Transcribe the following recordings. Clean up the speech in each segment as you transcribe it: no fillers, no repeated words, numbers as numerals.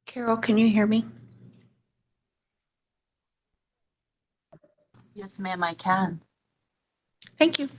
Carol, can you hear me? Yes, ma'am, I can. Thank you.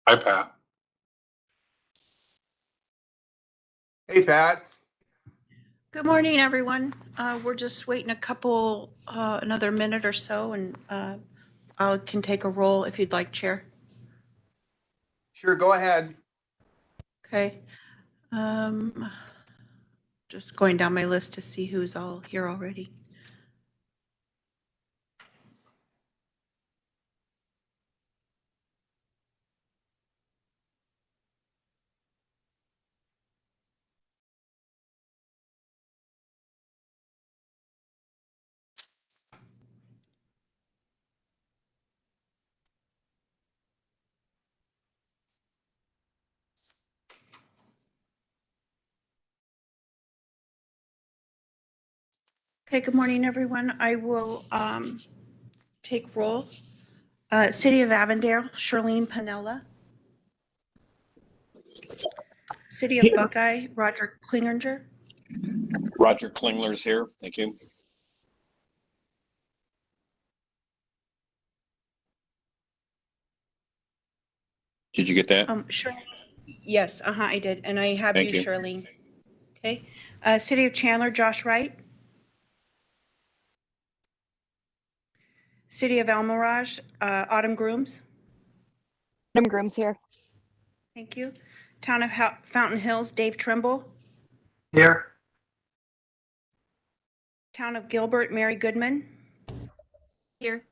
Hi, Pat. Hey, Pat. Good morning, everyone. We're just waiting another minute or so, and I can take a roll if you'd like, Chair. Sure, go ahead. Okay. Just going down my list to see who's all here already. Okay, good morning, everyone. I will take roll. City of Avondale, Charlene Panella. City of Buckeye, Roger Klinginger. Roger Klingler's here. Thank you. Did you get that? Shirley, yes, I did, and I have Thank you, you. Shirley. Okay. City of Chandler, Josh Wright. City of El Mirage, Autumn Grooms. Adam Groom's here. Thank you. Town of Fountain Hills, Dave Trimble. Here. Town of Gilbert, Mary Goodman. Here.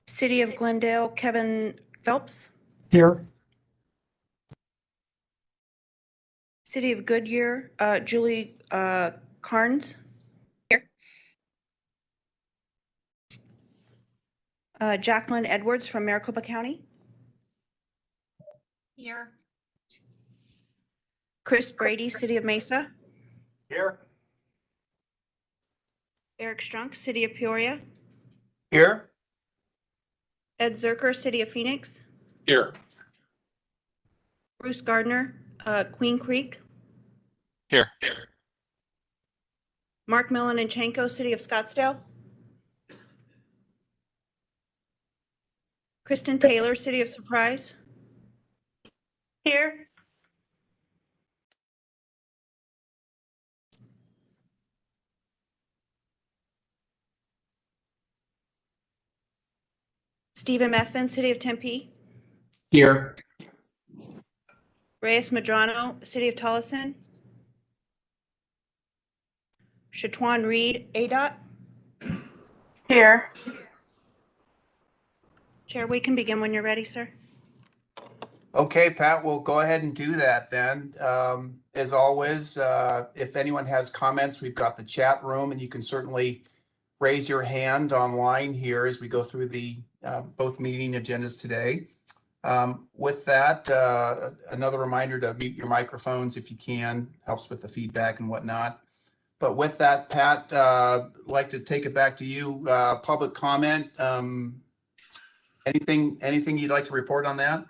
City of Glendale, Kevin Phelps. Here. City of Goodyear, Julie Carnes. Here. Jacqueline Edwards from Maricopa County. Here. Chris Brady, City of Mesa. Here. Eric Strunk, City of Peoria. Here. Ed Zerker, City of Phoenix. Here. Bruce Gardner, Queen Creek. Here. Mark Milanchenko, City of Scottsdale. Kristen Taylor, City of Surprise. Here. Stephen Methvin, City of Tempe. Here. Reyes Medrano, City of Tolleson. Shatwan Reed, ADOT. Here. Chair, we can begin when you're ready, sir. Okay, Pat, we'll go ahead and do that then. As always, if anyone has comments, we've got the chat room and you can certainly raise your hand online here as we go through the both meeting agendas today. With that, another reminder to mute your microphones if you can, helps with the feedback and whatnot. But with that, Pat, I'd like to take it back to you. Public comment. Anything you'd like to report on that?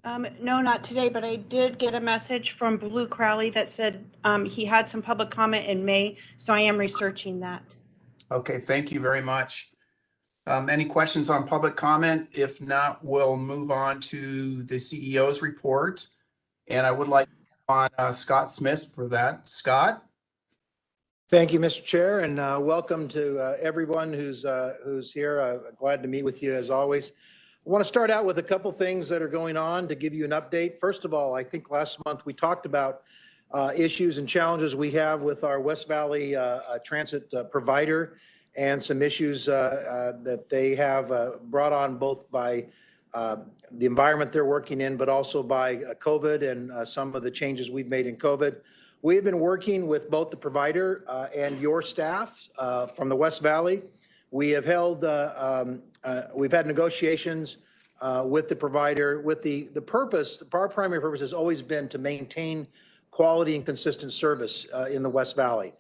No, not today, but I did get a message from Blue Crowley that said he had some public comment in May, so I am researching that. Okay, thank you very much. Any questions on public comment? If not, we'll move on to the CEO's report. And I would like on Scott Smith for that. Scott? Thank you, Mr. Chair, and welcome to everyone who's here. Glad to meet with you as always. I want to start out with a couple things that are going on to give you an update. First of all, I think last month we talked about issues and challenges we have with our West Valley transit provider and some issues that they have brought on both by the environment they're working in, but also by COVID and some of the changes we've made in COVID. We have been working with both the provider and your staff from the West Valley. We have held, we've had negotiations with the provider with the purpose, our primary purpose has always been to maintain quality and consistent service in the West Valley.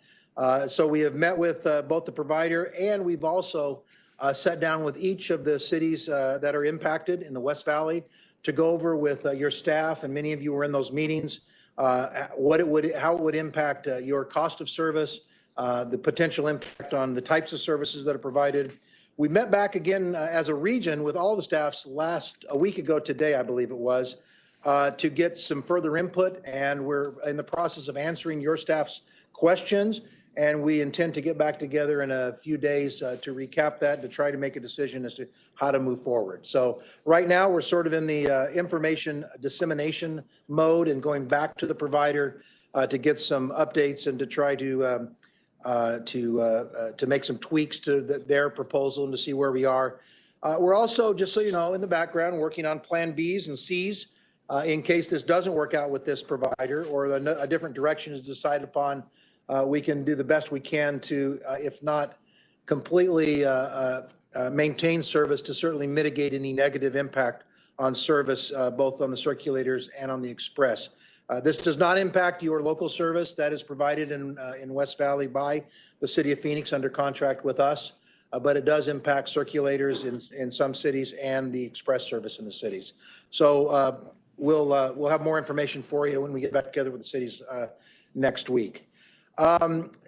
So we have met with both the provider and we've also sat down with each of the cities that are impacted in the West Valley to go over with your staff, and many of you were in those meetings, how it would impact your cost of service, the potential impact on the types of services that are provided. We met back again as a region with all the staffs a week ago today, I believe it was, to get some further input, and we're in the process of answering your staff's questions, and we intend to get back together in a few days to recap that, to try to make a decision as to how to move forward. So right now we're sort of in the information dissemination mode and going back to the provider to get some updates and to try to make some tweaks to their proposal and to see where we are. We're also, just so you know, in the background, working on Plan Bs and Cs in case this doesn't work out with this provider or a different direction is decided upon. We can do the best we can to, if not completely maintain service, to certainly mitigate any negative impact on service, both on the circulators and on the express. This does not impact your local service that is provided in West Valley by the City of Phoenix under contract with us, but it does impact circulators in some cities and the express service in the cities. So we'll have more information for you when we get back together with the cities next week.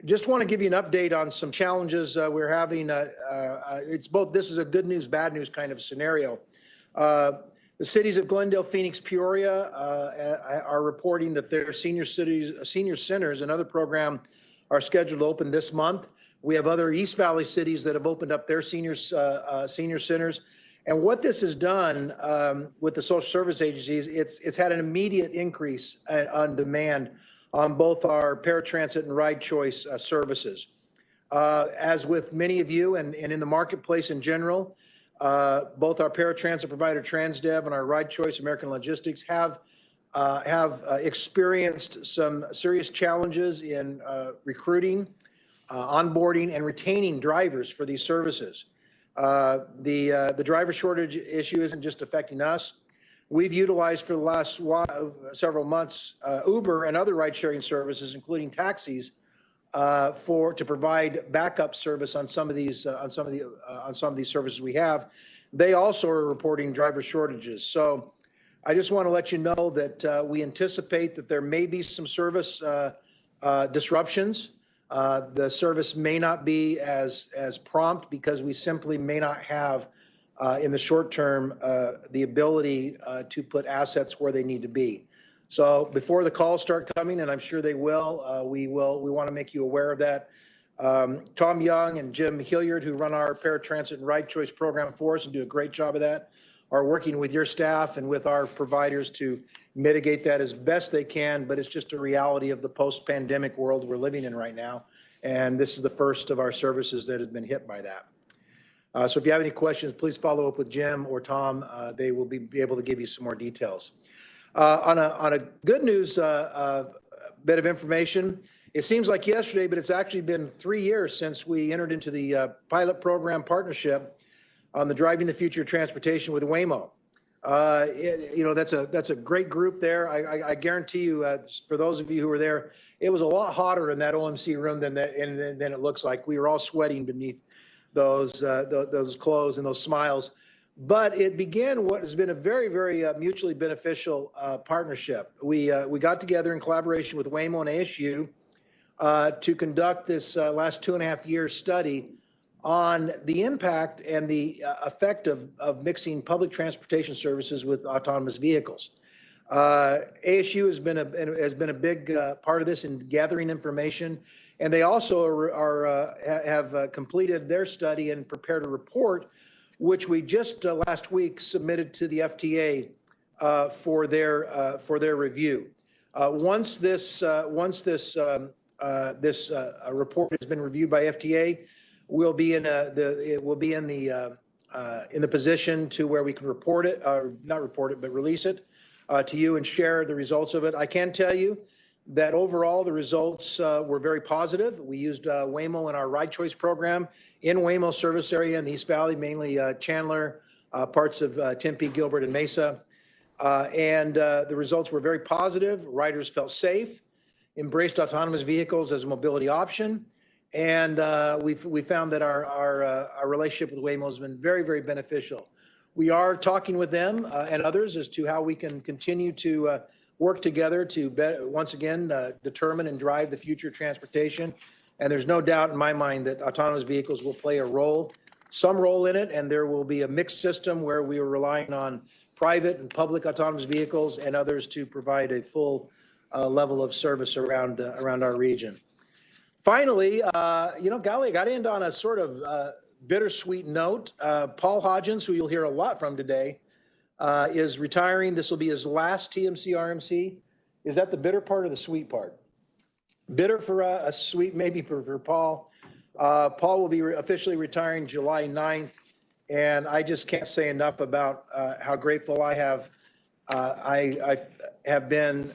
Just want to give you an update on some challenges we're having. It's both, this is a good news, bad news kind of scenario. The cities of Glendale, Phoenix, Peoria are reporting that their senior centers and other program are scheduled to open this month. We have other East Valley cities that have opened up their senior centers. And what this has done with the social service agencies, it's had an immediate increase on demand on both our paratransit and ride choice services. As with many of you and in the marketplace in general, both our paratransit provider Transdev and our ride choice American Logistics have experienced some serious challenges in recruiting, onboarding, and retaining drivers for these services. The driver shortage issue isn't just affecting us. We've utilized for the last several months Uber and other ride-sharing services, including taxis, to provide backup service on some of these services we have. They also are reporting driver shortages. So I just want to let you know that we anticipate that there may be some service disruptions. The service may not be as prompt because we simply may not have in the short term the ability to put assets where they need to be. So before the calls start coming, and I'm sure they will, we want to make you aware of that. Tom Young and Jim Hilliard, who run our paratransit and ride choice program for us and do a great job of that, are working with your staff and with our providers to mitigate that as best they can, but it's just a reality of the post-pandemic world we're living in right now. And this is the first of our services that has been hit by that. So if you have any questions, please follow up with Jim or Tom. They will be able to give you some more details. On a good news bit of information, it seems like yesterday, but it's actually been 3 years since we entered into the pilot program partnership on the Driving the Future of Transportation with Waymo. That's a great group there. I guarantee you, for those of you who were there, it was a lot hotter in that OMC room than it looks like. We were all sweating beneath those clothes and those smiles. But it began what has been a very, very mutually beneficial partnership. We got together in collaboration with Waymo and ASU to conduct this last 2.5 year study on the impact and the effect of mixing public transportation services with autonomous vehicles. ASU has been a big part of this in gathering information, and they also have completed their study and prepared a report, which we just last week submitted to the FTA for their review. Once this report has been reviewed by FTA, we'll be in the position to where we can report it, not report it, but release it to you and share the results of it. I can tell you that overall the results were very positive. We used Waymo in our ride choice program in Waymo service area in the East Valley, mainly Chandler, parts of Tempe, Gilbert, and Mesa. And the results were very positive. Riders felt safe, embraced autonomous vehicles as a mobility option. And we found that our relationship with Waymo has been very, very beneficial. We are talking with them and others as to how we can continue to work together to once again determine and drive the future of transportation. And there's no doubt in my mind that autonomous vehicles will play some role in it, and there will be a mixed system where we are relying on private and public autonomous vehicles and others to provide a full level of service around our region. Finally, golly, I got to end on a sort of bittersweet note. Paul Hodgins, who you'll hear a lot from today, is retiring. This will be his last TMC RMC. Is that the bitter part or the sweet part? Bitter for us, sweet maybe for Paul. Paul will be officially retiring July 9th, and I just can't say enough about how grateful I have been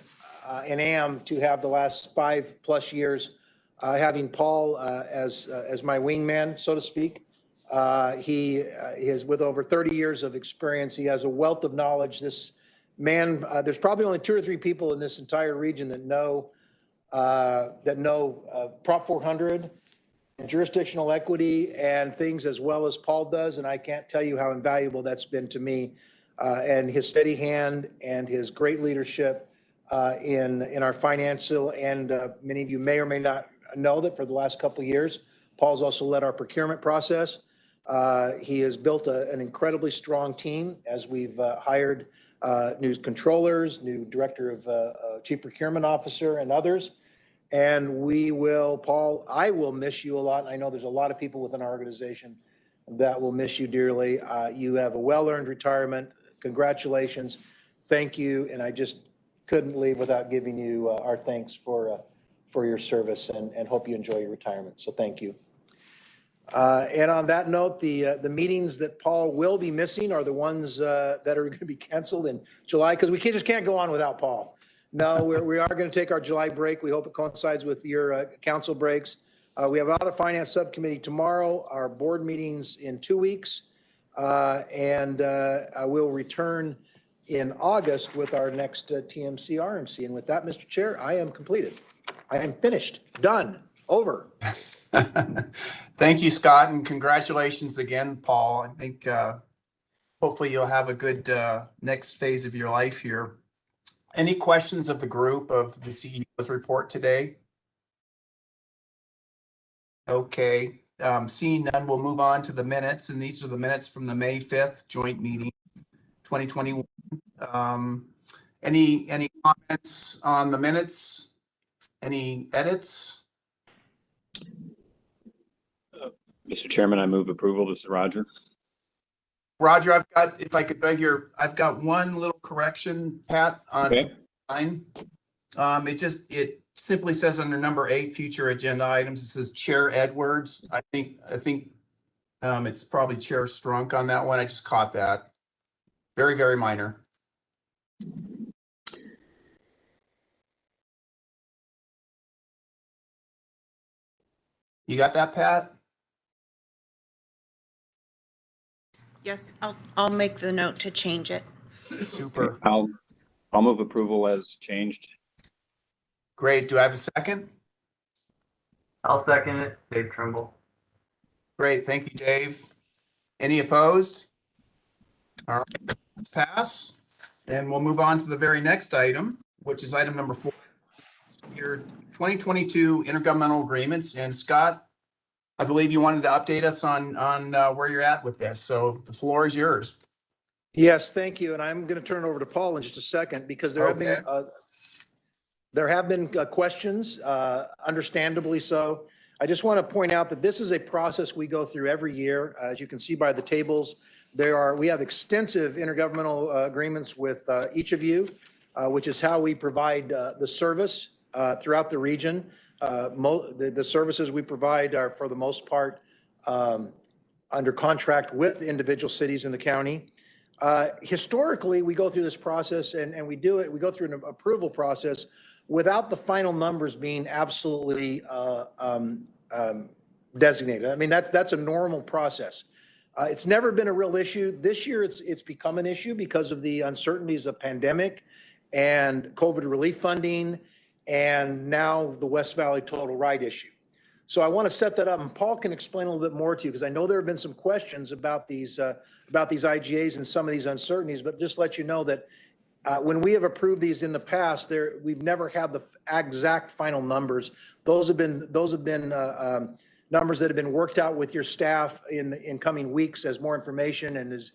and am to have the last 5+ years having Paul as my wingman, so to speak. He is with over 30 years of experience. He has a wealth of knowledge. This man, there's probably only 2 or 3 people in this entire region that know Prop 400, jurisdictional equity, and things as well as Paul does. And I can't tell you how invaluable that's been to me, and his steady hand and his great leadership in our financial, and many of you may or may not know that for the last couple of years, Paul's also led our procurement process. He has built an incredibly strong team as we've hired new controllers, new director of chief procurement officer, and others. And we will, Paul, I will miss you a lot. I know there's a lot of people within our organization that will miss you dearly. You have a well-earned retirement. Congratulations. Thank you. And I just couldn't leave without giving you our thanks for your service and hope you enjoy your retirement. So thank you. And on that note, the meetings that Paul will be missing are the ones that are going to be canceled in July, because we just can't go on without Paul. No, we are going to take our July break. We hope it coincides with your council breaks. We have Audit Finance Subcommittee tomorrow, our board meetings in 2 weeks, and I will return in August with our next TMC RMC. And with that, Mr. Chair, I am completed. I am finished, done, over. Thank you, Scott, and congratulations again, Paul. I think hopefully you'll have a good next phase of your life here. Any questions of the group of the CEO's report today? Okay, seeing none, we'll move on to the minutes, and these are the minutes from the May 5th joint meeting, 2021. Any comments on the minutes? Any edits? Mr. Chairman, I move approval. This is Roger. Roger, I've got, if I could beg your, I've got one little correction, Pat, on Okay. line. It simply says under number 8, future agenda items, it says Chair Edwards. I think it's probably Chair Strunk on that one. I just caught that. Very, very minor. You got that, Pat? Yes, I'll make the note to change it. Super. I'll move approval as changed. Great. Do I have a second? I'll second it. Dave Trimble. Great. Thank you, Dave. Any opposed? All right, let's pass. And we'll move on to the very next item, which is item number 4, your 2022 intergovernmental agreements. And Scott, I believe you wanted to update us on where you're at with this. So the floor is yours. Yes, thank you. And I'm going to turn it over to Paul in just a second, because there have been questions, understandably so. I just want to point out that this is a process we go through every year. As you can see by the tables, we have extensive intergovernmental agreements with each of you, which is how we provide the service throughout the region. The services we provide are, for the most part, under contract with individual cities in the county. Historically, we go through this process and we go through an approval process without the final numbers being absolutely designated. I mean, that's a normal process. It's never been a real issue. This year, it's become an issue because of the uncertainties of pandemic and COVID relief funding, and now the West Valley total ride issue. So I want to set that up, and Paul can explain a little bit more to you, because I know there have been some questions about these IGAs and some of these uncertainties, but just let you know that when we have approved these in the past, we've never had the exact final numbers. Those have been numbers that have been worked out with your staff in coming weeks as more information and is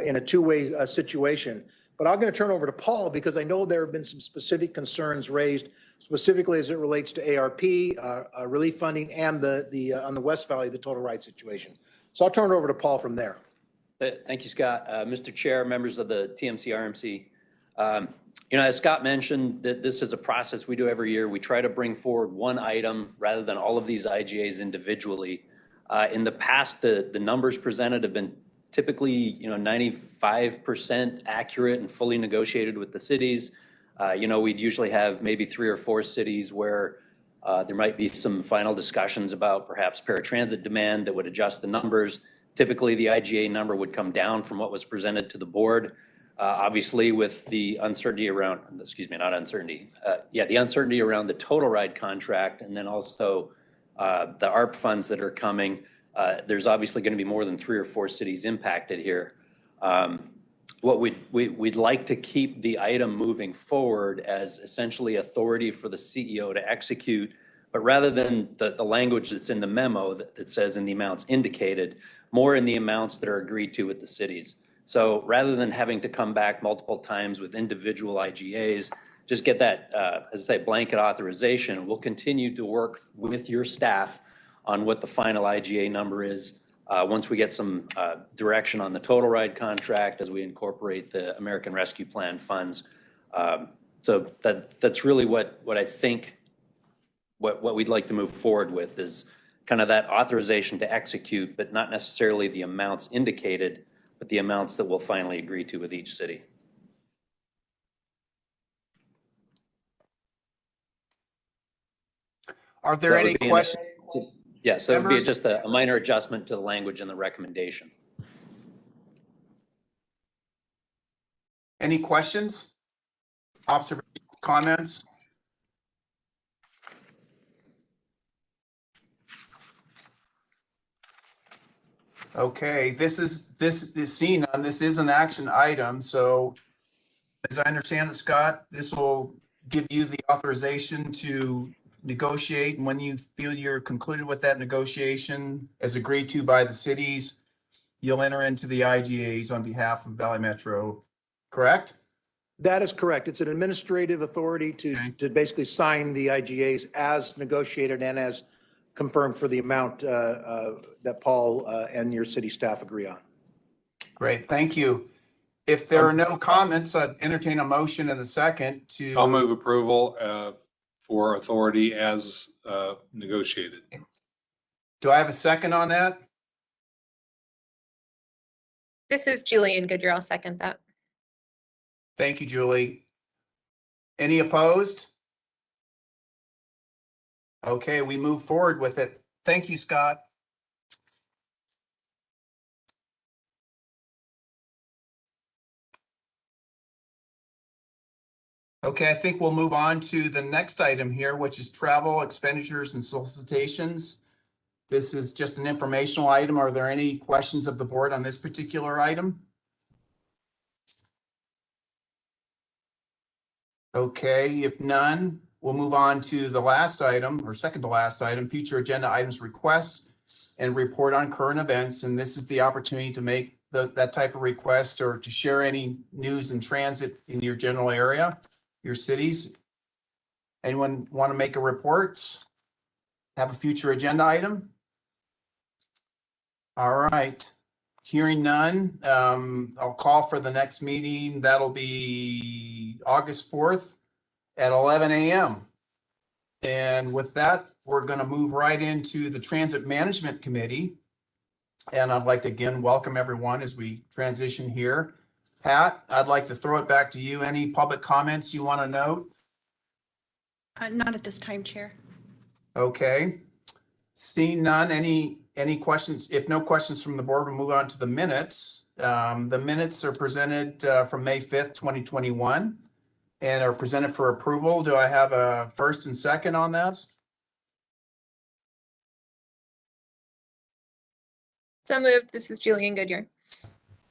in a two-way situation. But I'm going to turn over to Paul, because I know there have been some specific concerns raised, specifically as it relates to ARP, relief funding, and on the West Valley, the total ride situation. So I'll turn it over to Paul from there. Thank you, Scott. Mr. Chair, members of the TMC RMC. As Scott mentioned, that this is a process we do every year. We try to bring forward one item rather than all of these IGAs individually. In the past, the numbers presented have been typically, 95% accurate and fully negotiated with the cities. We'd usually have maybe 3 or 4 cities where there might be some final discussions about perhaps paratransit demand that would adjust the numbers. Typically, the IGA number would come down from what was presented to the board. Obviously, with the uncertainty around, the uncertainty around the total ride contract, and then also the ARP funds that are coming, there's obviously going to be more than 3 or 4 cities impacted here. What we'd like to keep the item moving forward as essentially authority for the CEO to execute, but rather than the language that's in the memo that says in the amounts indicated, more in the amounts that are agreed to with the cities. So rather than having to come back multiple times with individual IGAs, just get that, as I say, blanket authorization. We'll continue to work with your staff on what the final IGA number is. Once we get some direction on the total ride contract as we incorporate the American Rescue Plan funds. So that's really what I think, what we'd like to move forward with is kind of that authorization to execute, but not necessarily the amounts indicated, but the amounts that we'll finally agree to with each city. Are there That any would be questions? Yes, that would be Members? just a minor adjustment to the language in the recommendation. Any questions? Observations, comments? Okay, this is seen on, this is an action item, so as I understand it, Scott, this will give you the authorization to negotiate, and when you feel you're concluded with that negotiation as agreed to by the cities, you'll enter into the IGAs on behalf of Valley Metro, correct? That is correct. It's an administrative authority Okay. to basically sign the IGAs as negotiated and as confirmed for the amount that Paul and your city staff agree on. Great, thank you. If there are no comments, I'd entertain a motion in a second to. I'll move approval for authority as negotiated. Do I have a second on that? This is Julian Goodyear. I'll second that. Thank you, Julie. Any opposed? Okay, we move forward with it. Thank you, Scott. Okay, I think we'll move on to the next item here, which is travel expenditures and solicitations. This is just an informational item. Are there any questions of the board on this particular item? Okay, if none, we'll move on to the last item, or second to last item, future agenda items request and report on current events. And this is the opportunity to make that type of request or to share any news in transit in your general area, your cities. Anyone want to make a report? Have a future agenda item? All right. Hearing none, I'll call for the next meeting. That'll be August 4th at 11 a.m. And with that, we're going to move right into the Transit Management Committee. And I'd like to again welcome everyone as we transition here. Pat, I'd like to throw it back to you. Any public comments you want to note? Not at this time, Chair. Okay. Seeing none, any questions? If no questions from the board, we'll move on to the minutes. The minutes are presented from May 5th, 2021 and are presented for approval. Do I have a first and second on this? So moved. This is Julian Goodyear.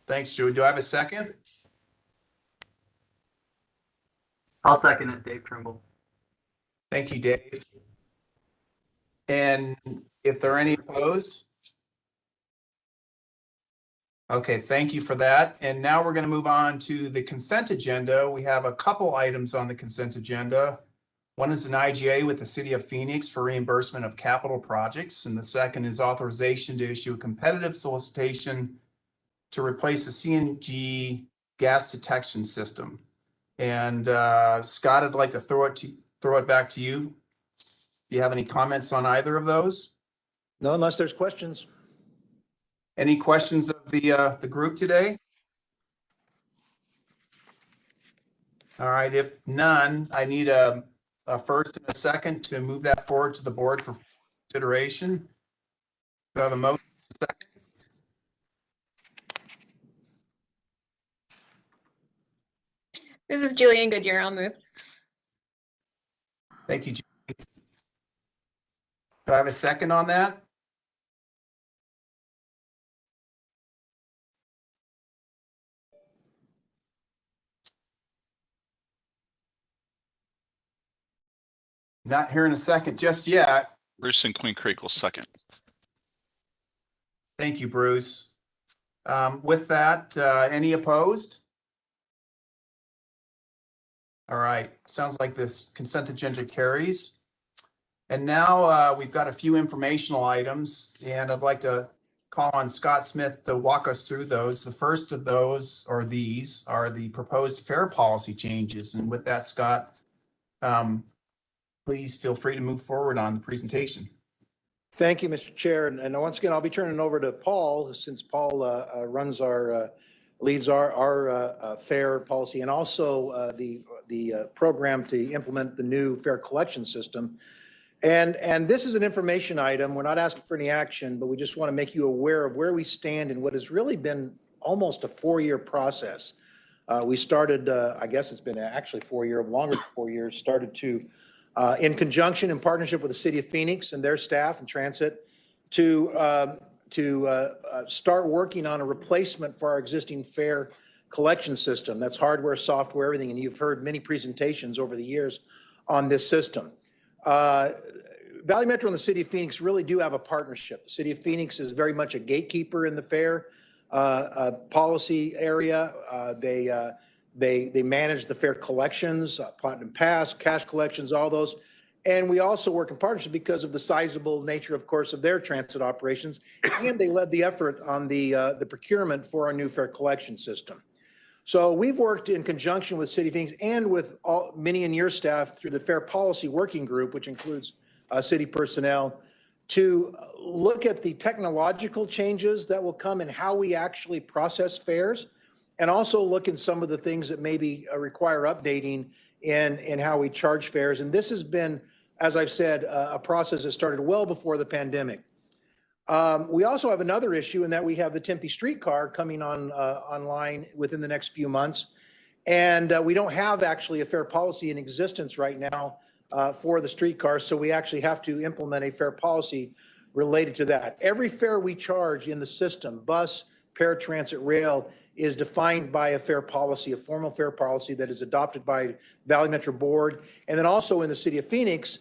Thanks, Joe. Do I have a second? I'll second it, Dave Trimble. Thank you, Dave. And if there are any opposed? Okay, thank you for that. And now we're going to move on to the consent agenda. We have a couple items on the consent agenda. One is an IGA with the City of Phoenix for reimbursement of capital projects. And the second is authorization to issue a competitive solicitation to replace the CNG gas detection system. And Scott, I'd like to throw it back to you. Do you have any comments on either of those? No, unless there's questions. Any questions of the group today? All right, if none, I need a first and a second to move that forward to the board for consideration. Do I have a motion? This is Julian Goodyear. I'll move. Thank you, Julie. Do I have a second on that? Not here in a second just yet. Bruce and Queen Creek will second. Thank you, Bruce. With that, any opposed? All right, sounds like this consent agenda carries. And now we've got a few informational items, and I'd like to call on Scott Smith to walk us through those. The first of those, or these, are the proposed fare policy changes. And with that, Scott, please feel free to move forward on the presentation. Thank you, Mr. Chair. And once again, I'll be turning it over to Paul, since Paul leads our fare policy and also the program to implement the new fare collection system. And this is an information item. We're not asking for any action, but we just want to make you aware of where we stand in what has really been almost a 4-year process. We started, I guess it's been actually 4 years, longer than 4 years, started to, in conjunction, in partnership with the City of Phoenix and their staff and Transit, to start working on a replacement for our existing fare collection system. That's hardware, software, everything. And you've heard many presentations over the years on this system. Valley Metro and the City of Phoenix really do have a partnership. The City of Phoenix is very much a gatekeeper in the fare policy area. They manage the fare collections, Platinum Pass, cash collections, all those. And we also work in partnership because of the sizable nature, of course, of their transit operations. And they led the effort on the procurement for our new fare collection system. So we've worked in conjunction with City of Phoenix and with many in your staff through the Fare Policy Working Group, which includes city personnel, to look at the technological changes that will come in how we actually process fares, and also look at some of the things that maybe require updating in how we charge fares. And this has been, as I've said, a process that started well before the pandemic. We also have another issue in that we have the Tempe Streetcar coming online within the next few months. And we don't have actually a fare policy in existence right now for the streetcar. So we actually have to implement a fare policy related to that. Every fare we charge in the system, bus, paratransit, rail, is defined by a fare policy, a formal fare policy that is adopted by Valley Metro Board. And then also in the City of Phoenix,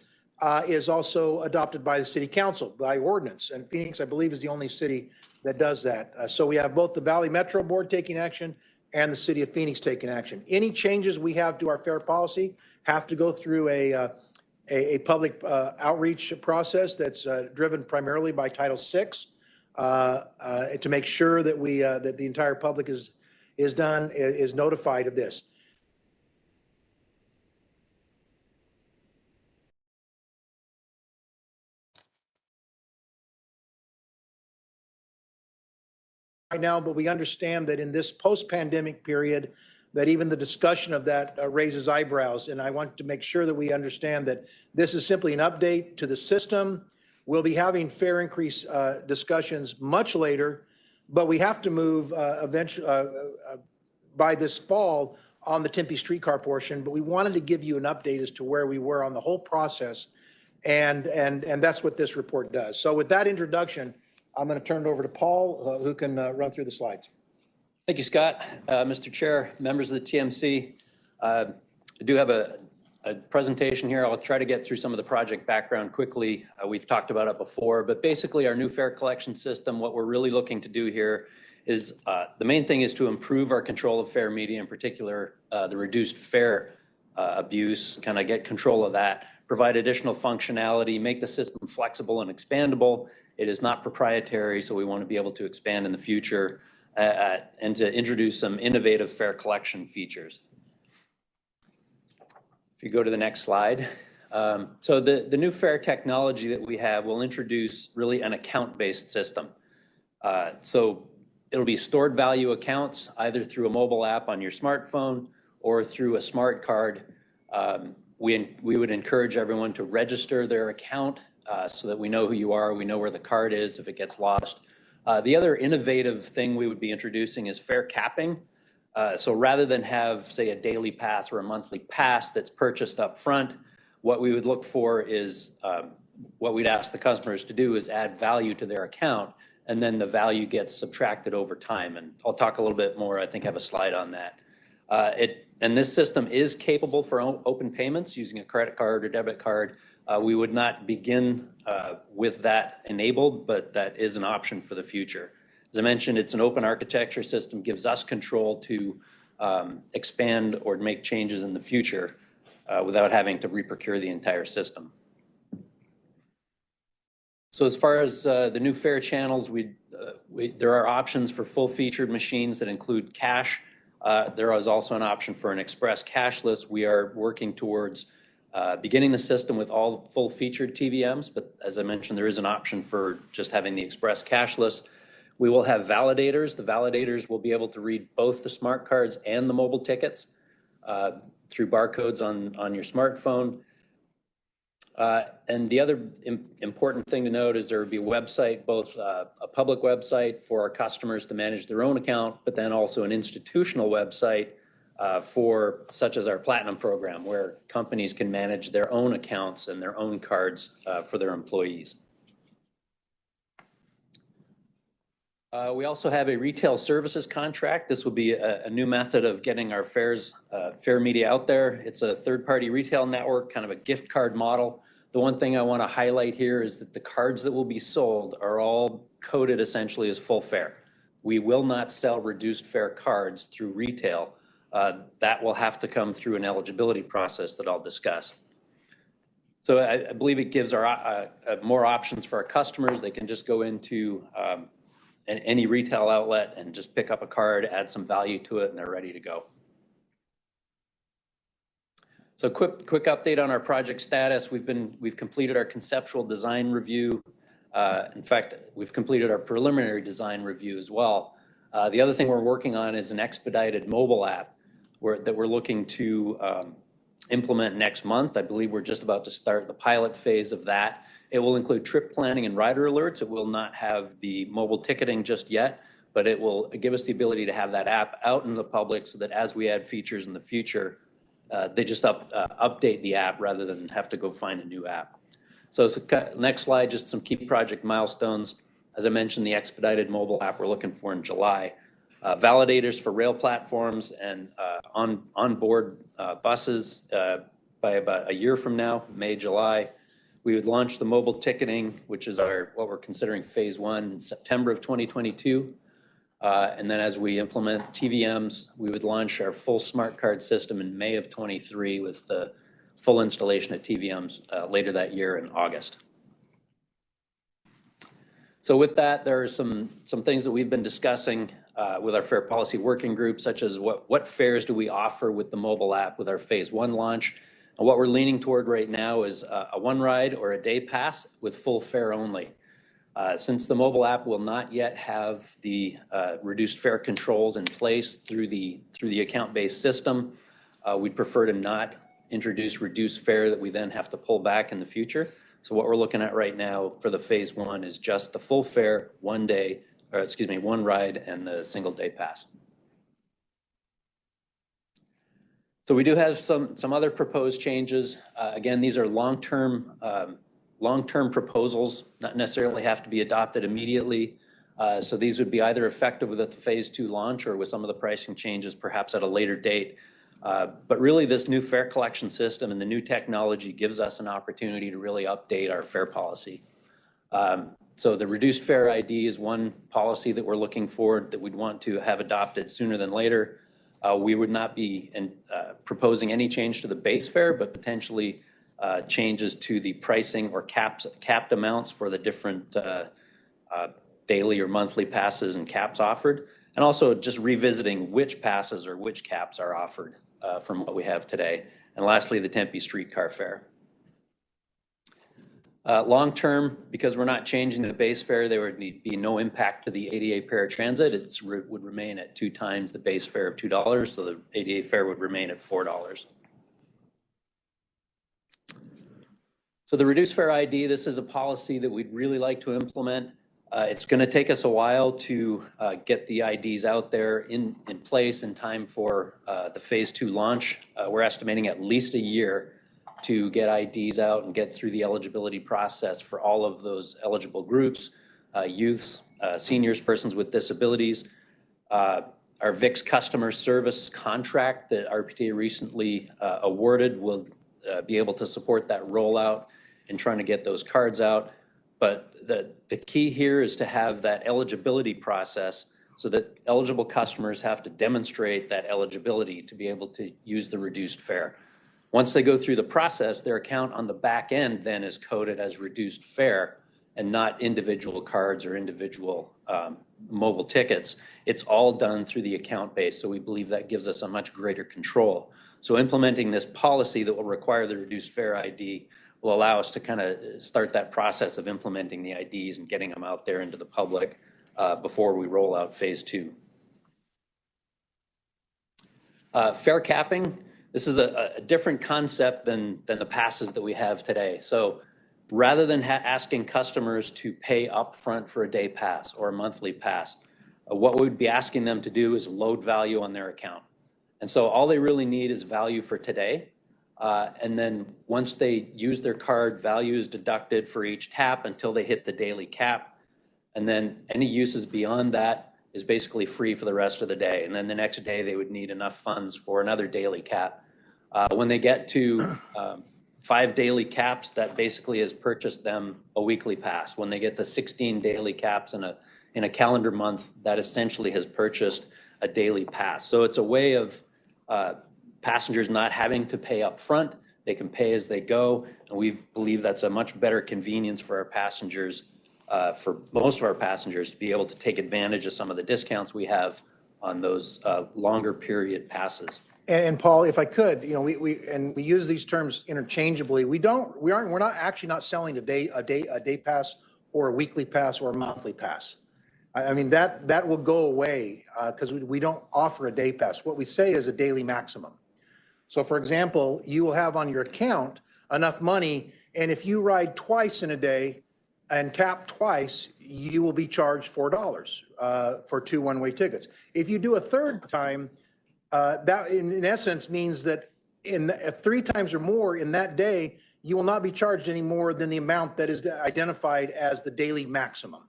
is also adopted by the City Council by ordinance. And Phoenix, I believe, is the only city that does that. So we have both the Valley Metro Board taking action and the City of Phoenix taking action. Any changes we have to our fare policy have to go through a public outreach process that's driven primarily by Title VI to make sure that that the entire public is notified of this. Right now, but we understand that in this post-pandemic period, that even the discussion of that raises eyebrows. And I want to make sure that we understand that this is simply an update to the system. We'll be having fare increase discussions much later, but we have to move eventually by this fall on the Tempe Streetcar portion. But we wanted to give you an update as to where we were on the whole process, and that's what this report does. So with that introduction, I'm going to turn it over to Paul, who can run through the slides. Thank you, Scott. Mr. Chair, members of the TMC, I do have a presentation here. I'll try to get through some of the project background quickly. We've talked about it before, but basically our new fare collection system, what we're really looking to do here is the main thing is to improve our control of fare media, in particular the reduced fare abuse, kind of get control of that, provide additional functionality, make the system flexible and expandable. It is not proprietary, so we want to be able to expand in the future and to introduce some innovative fare collection features. If you go to the next slide. So the new fare technology that we have will introduce really an account-based system. So it'll be stored value accounts either through a mobile app on your smartphone or through a smart card. We would encourage everyone to register their account so that we know who you are, we know where the card is if it gets lost. The other innovative thing we would be introducing is fare capping. So rather than have, say, a daily pass or a monthly pass that's purchased up front, what we would look for is, what we'd ask the customers to do is add value to their account, and then the value gets subtracted over time. And I'll talk a little bit more, I think I have a slide on that. And this system is capable for open payments using a credit card or debit card, We would not begin with that enabled, but that is an option for the future. As I mentioned, it's an open architecture system, gives us control to expand or make changes in the future without having to reprocure the entire system. So as far as the new fare channels, there are options for full-featured machines that include cash. There is also an option for an express cashless. We are working towards beginning the system with all full-featured TVMs, but as I mentioned, there is an option for just having the express cashless. We will have validators. The validators will be able to read both the smart cards and the mobile tickets through barcodes on your smartphone. And the other important thing to note is there would be a website, both a public website for our customers to manage their own account, but then also an institutional website for such as our Platinum program, where companies can manage their own accounts and their own cards for their employees. We also have a retail services contract. This will be a new method of getting our fare media out there. It's a third-party retail network, kind of a gift card model. The one thing I want to highlight here is that the cards that will be sold are all coded essentially as full fare. We will not sell reduced fare cards through retail. That will have to come through an eligibility process that I'll discuss. So I believe it gives our more options for our customers. They can just go into any retail outlet and just pick up a card, add some value to it, and they're ready to go. So quick update on our project status. We've completed our conceptual design review. In fact, we've completed our preliminary design review as well. The other thing we're working on is an expedited mobile app that we're looking to implement next month. I believe we're just about to start the pilot phase of that. It will include trip planning and rider alerts. It will not have the mobile ticketing just yet, but it will give us the ability to have that app out in the public so that as we add features in the future, they just update the app rather than have to go find a new app. So next slide, just some key project milestones. As I mentioned, the expedited mobile app we're looking for in July. Validators for rail platforms and onboard buses by about a year from now, May, July. We would launch the mobile ticketing, which is what we're considering phase 1 in September of 2022. And then as we implement TVMs, we would launch our full smart card system in May of 23 with the full installation of TVMs later that year in August. So with that, there are some things that we've been discussing with our fare policy working group, such as what fares do we offer with the mobile app with our phase 1 launch. And what we're leaning toward right now is a one ride or a day pass with full fare only. Since the mobile app will not yet have the reduced fare controls in place through the account-based system, we'd prefer to not introduce reduced fare that we then have to pull back in the future. So what we're looking at right now for the phase 1 is just the full fare, one ride and the single day pass. So we do have some other proposed changes. Again, these are long-term proposals, not necessarily have to be adopted immediately. So these would be either effective with the phase 2 launch or with some of the pricing changes perhaps at a later date. But really this new fare collection system and the new technology gives us an opportunity to really update our fare policy. So the reduced fare ID is one policy that we're looking for that we'd want to have adopted sooner than later. We would not be proposing any change to the base fare, but potentially changes to the pricing or capped amounts for the different daily or monthly passes and caps offered, and also just revisiting which passes or which caps are offered from what we have today. And lastly, the Tempe Streetcar fare. Long-term, because we're not changing the base fare, there would be no impact to the ADA Paratransit. It would remain at 2 times the base fare of $2, so the ADA fare would remain at $4. So the reduced fare ID, this is a policy that we'd really like to implement. It's going to take us a while to get the IDs out there in place in time for the phase 2 launch. We're estimating at least a year to get IDs out and get through the eligibility process for all of those eligible groups, youths, seniors, persons with disabilities. Our VIX customer service contract that RPTA recently awarded will be able to support that rollout. in trying to get those cards out. But the key here is to have that eligibility process so that eligible customers have to demonstrate that eligibility to be able to use the reduced fare. Once they go through the process, their account on the back end then is coded as reduced fare and not individual cards or individual mobile tickets. It's all done through the account base, so we believe that gives us a much greater control. So implementing this policy that will require the reduced fare ID will allow us to kind of start that process of implementing the IDs and getting them out there into the public before we roll out phase 2. Fare capping, this is a different concept than the passes that we have today. So rather than asking customers to pay upfront for a day pass or a monthly pass, what we'd be asking them to do is load value on their account. And so all they really need is value for today. And then once they use their card, value is deducted for each tap until they hit the daily cap. And then any uses beyond that is basically free for the rest of the day. And then the next day they would need enough funds for another daily cap. When they get to 5 daily caps, that basically has purchased them a weekly pass. When they get to 16 daily caps in a calendar month, that essentially has purchased a daily pass. So it's a way of passengers not having to pay up front. They can pay as they go, and we believe that's a much better convenience for our passengers, for most of our passengers, to be able to take advantage of some of the discounts we have on those longer period passes. And Paul, if I could, we use these terms interchangeably. We're not actually selling a day pass or a weekly pass or a monthly pass. I mean, that will go away because we don't offer a day pass. What we say is a daily maximum. So for example, you will have on your account enough money, and if you ride twice in a day and tap twice, you will be charged $4 for 2 one-way tickets. If you do a third time, that in essence means that if 3 times or more in that day, you will not be charged any more than the amount that is identified as the daily maximum.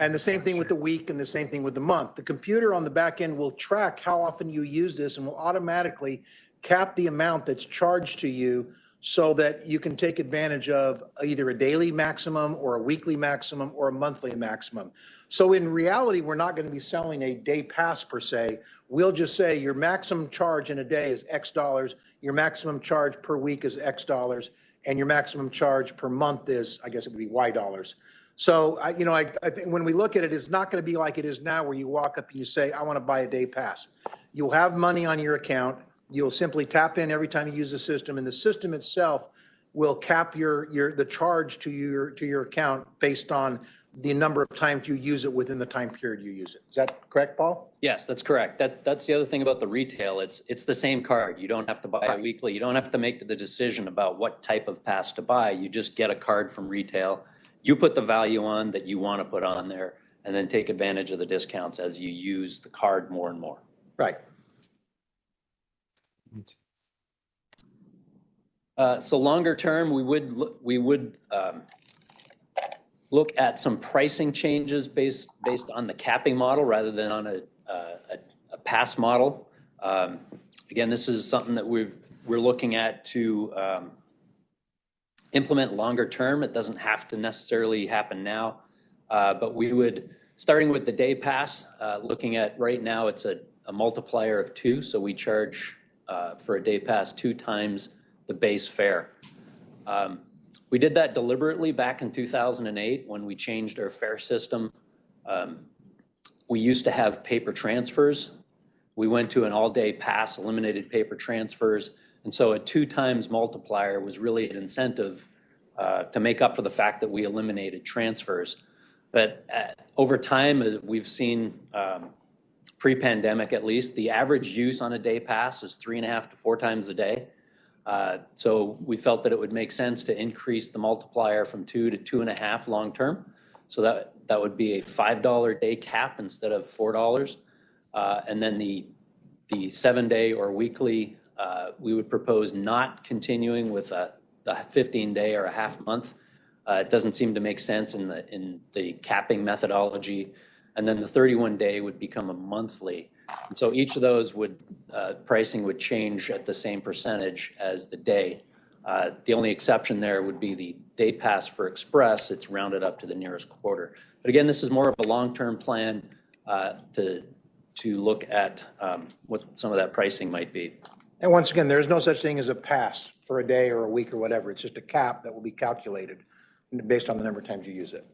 And the same thing with the week and the same thing with the month. The computer on the back end will track how often you use this and will automatically cap the amount that's charged to you so that you can take advantage of either a daily maximum or a weekly maximum or a monthly maximum. So in reality, we're not going to be selling a day pass per se. We'll just say your maximum charge in a day is X dollars, your maximum charge per week is X dollars, and your maximum charge per month is, I guess it would be Y dollars. So, I think when we look at it, it's not going to be like it is now where you walk up and you say, I want to buy a day pass. You'll have money on your account. You'll simply tap in every time you use the system, and the system itself will cap the charge to your account based on the number of times you use it within the time period you use it. Is that correct, Paul? Yes, that's correct. That's the other thing about the retail. It's the same card. You don't have to buy it weekly. You don't have to make the decision about what type of pass to buy. You just get a card from retail. You put the value on that you want to put on there, and then take advantage of the discounts as you use the card more and more. Right. So longer term, we would look at some pricing changes based on the capping model rather than on a pass model. Again, this is something that we're looking at to implement longer term. It doesn't have to necessarily happen now, but we would, starting with the day pass, looking at right now it's a multiplier of 2, so we charge for a day pass 2 times the base fare. We did that deliberately back in 2008 when we changed our fare system. We used to have paper transfers. We went to an all-day pass, eliminated paper transfers, and so a 2 times multiplier was really an incentive to make up for the fact that we eliminated transfers. But over time, we've seen, pre-pandemic at least, the average use on a day pass is 3.5 to 4 times a day. So we felt that it would make sense to increase the multiplier from 2 to 2.5 long term. So that would be a $5 day cap instead of $4. And then the 7-day or weekly, we would propose not continuing with the 15-day or a half month. It doesn't seem to make sense in the capping methodology. And then the 31-day would become a monthly. And so each of those pricing would change at the same percentage as the day. The only exception there would be the day pass for Express. It's rounded up to the nearest quarter. But again, this is more of a long-term plan to look at what some of that pricing might be. And once again, there's no such thing as a pass for a day or a week or whatever. It's just a cap that will be calculated based on the number of times you use it.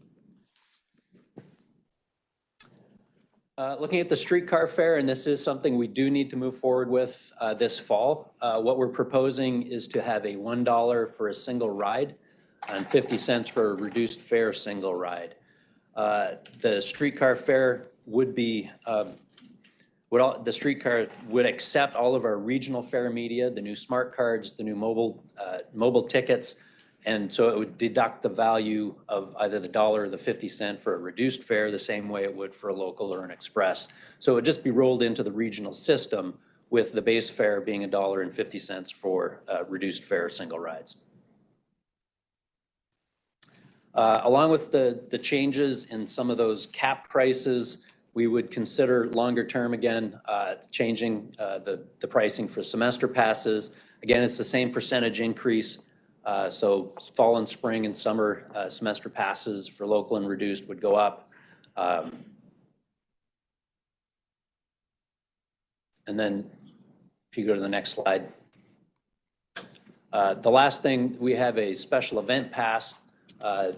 Looking at the streetcar fare, and this is something we do need to move forward with this fall. What we're proposing is to have a $1 for a single ride and 50 cents for a reduced fare single ride. The streetcar fare would be, the streetcar would accept all of our regional fare media, the new smart cards, the new mobile tickets, and so it would deduct the value of either the dollar or the 50 cent for a reduced fare the same way it would for a local or an express. So it would just be rolled into the regional system with the base fare being $1.50 for reduced fare single rides. Along with the changes in some of those cap prices, we would consider longer term again, changing the pricing for semester passes. Again, it's the same percentage increase. So fall and spring and summer semester passes for local and reduced would go up. And then if you go to the next slide. The last thing, we have a special event pass,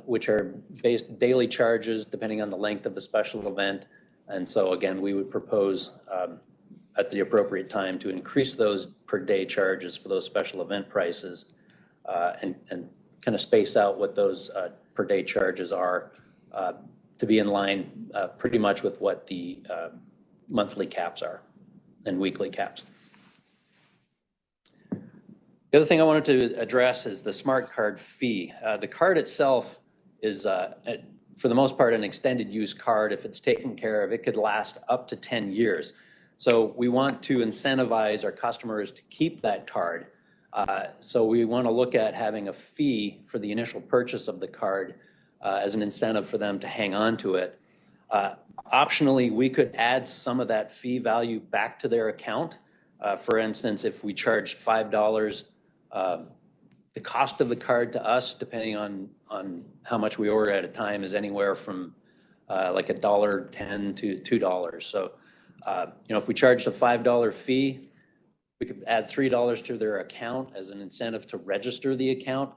which are based daily charges depending on the length of the special event. And so again, we would propose at the appropriate time to increase those per day charges for those special event prices. And kind of space out what those per day charges are to be in line pretty much with what the monthly caps are and weekly caps. The other thing I wanted to address is the smart card fee. The card itself is, for the most part, an extended use card. If it's taken care of, it could last up to 10 years. So we want to incentivize our customers to keep that card. So we want to look at having a fee for the initial purchase of the card as an incentive for them to hang on to it. Optionally, we could add some of that fee value back to their account. For instance, if we charged $5, the cost of the card to us, depending on how much we order at a time, is anywhere from like $1.10 to $2. So, if we charged a $5 fee, we could add $3 to their account as an incentive to register the account,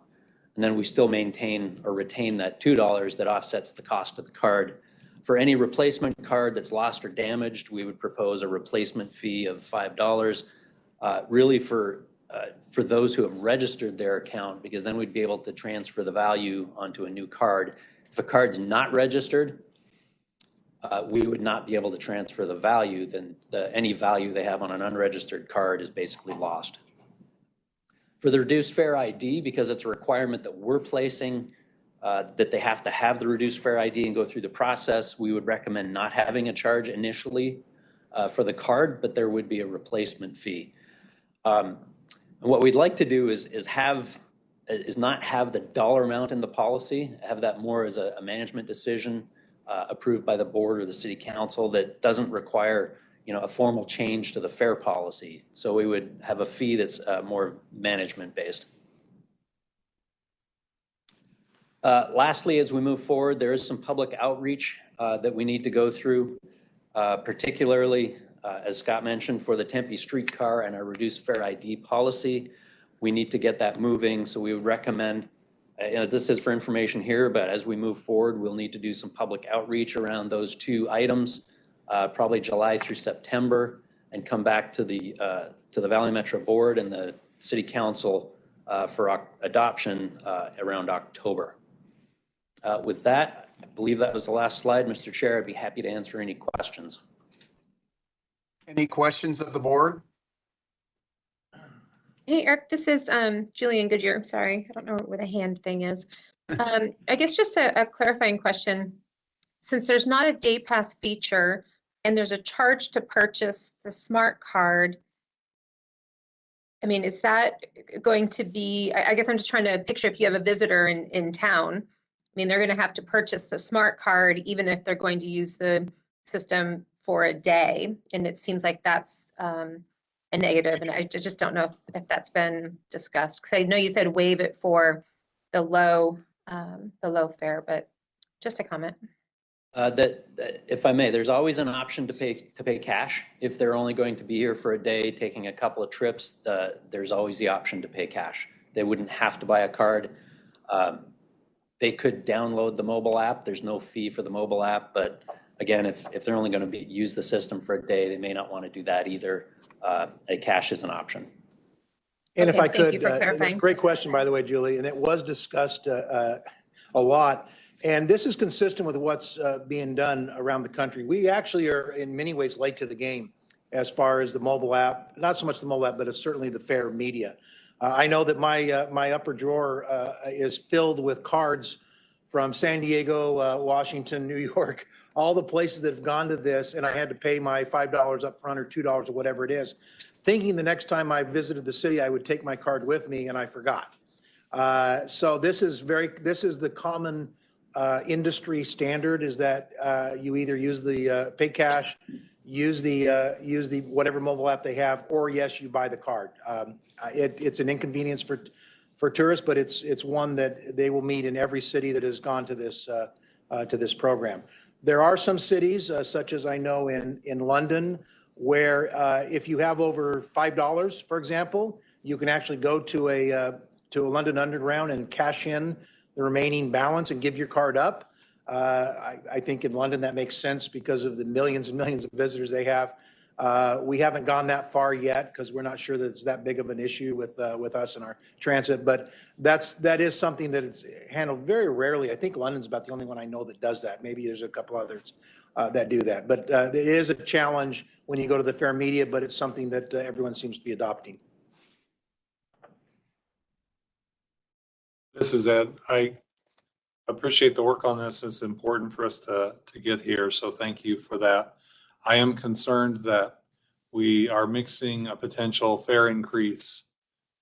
and then we still maintain or retain that $2 that offsets the cost of the card. For any replacement card that's lost or damaged, we would propose a replacement fee of $5, really for those who have registered their account, because then we'd be able to transfer the value onto a new card. If a card's not registered, we would not be able to transfer the value. Then any value they have on an unregistered card is basically lost. For the reduced fare ID, because it's a requirement that we're placing, that they have to have the reduced fare ID and go through the process, we would recommend not having a charge initially for the card, but there would be a replacement fee. And what we'd like to do is not have the dollar amount in the policy, have that more as a management decision approved by the board or the city council that doesn't require, a formal change to the fare policy. So we would have a fee that's more management based. Lastly, as we move forward, there is some public outreach that we need to go through, particularly, as Scott mentioned, for the Tempe Streetcar and our reduced fare ID policy. We need to get that moving, so we would recommend, this is for information here, but as we move forward, we'll need to do some public outreach around those two items, probably July through September, and come back to the Valley Metro Board and the City Council for adoption around October. With that, I believe that was the last slide. Mr. Chair, I'd be happy to answer any questions. Any questions of the board? Hey, Eric, this is Julian Goodyear. Sorry, I don't know where the hand thing is. I guess just a clarifying question. Since there's not a day pass feature and there's a charge to purchase the smart card, I mean, is that going to be, I guess I'm just trying to picture if you have a visitor in town, I mean, they're going to have to purchase the smart card even if they're going to use the system for a day. And it seems like that's a negative, and I just don't know if that's been discussed. Because I know you said waive it for the low fare, but just a comment. That if I may, there's always an option to pay cash. If they're only going to be here for a day, taking a couple of trips, there's always the option to pay cash. They wouldn't have to buy a card. They could download the mobile app. There's no fee for the mobile app, but again, if they're only going to use the system for a day, they may not want to do that either. A cash is an option. And if Okay, I thank you could, for that's a clarifying. great question, by the way, Julie, and it was discussed a lot. And this is consistent with what's being done around the country. We actually are in many ways late to the game as far as the mobile app, not so much the mobile app, but it's certainly the fare media. I know that my upper drawer is filled with cards from San Diego, Washington, New York, all the places that have gone to this, and I had to pay my $5 up front or $2 or whatever it is, thinking the next time I visited the city, I would take my card with me, and I forgot. So this is the common industry standard, is that you either use the pay cash, use the whatever mobile app they have, or yes, you buy the card. It's an inconvenience for tourists, but it's one that they will meet in every city that has gone to this program. There are some cities, such as I know in London, where if you have over $5, for example, you can actually go to a London Underground and cash in the remaining balance and give your card up. I think in London that makes sense because of the millions and millions of visitors they have. We haven't gone that far yet because we're not sure that it's that big of an issue with us and our transit, but that is something that is handled very rarely. I think London's about the only one I know that does that. Maybe there's a couple others that do that, but it is a challenge when you go to the fare media, but it's something that everyone seems to be adopting. This is Ed. I appreciate the work on this. It's important for us to get here, so thank you for that. I am concerned that we are mixing a potential fare increase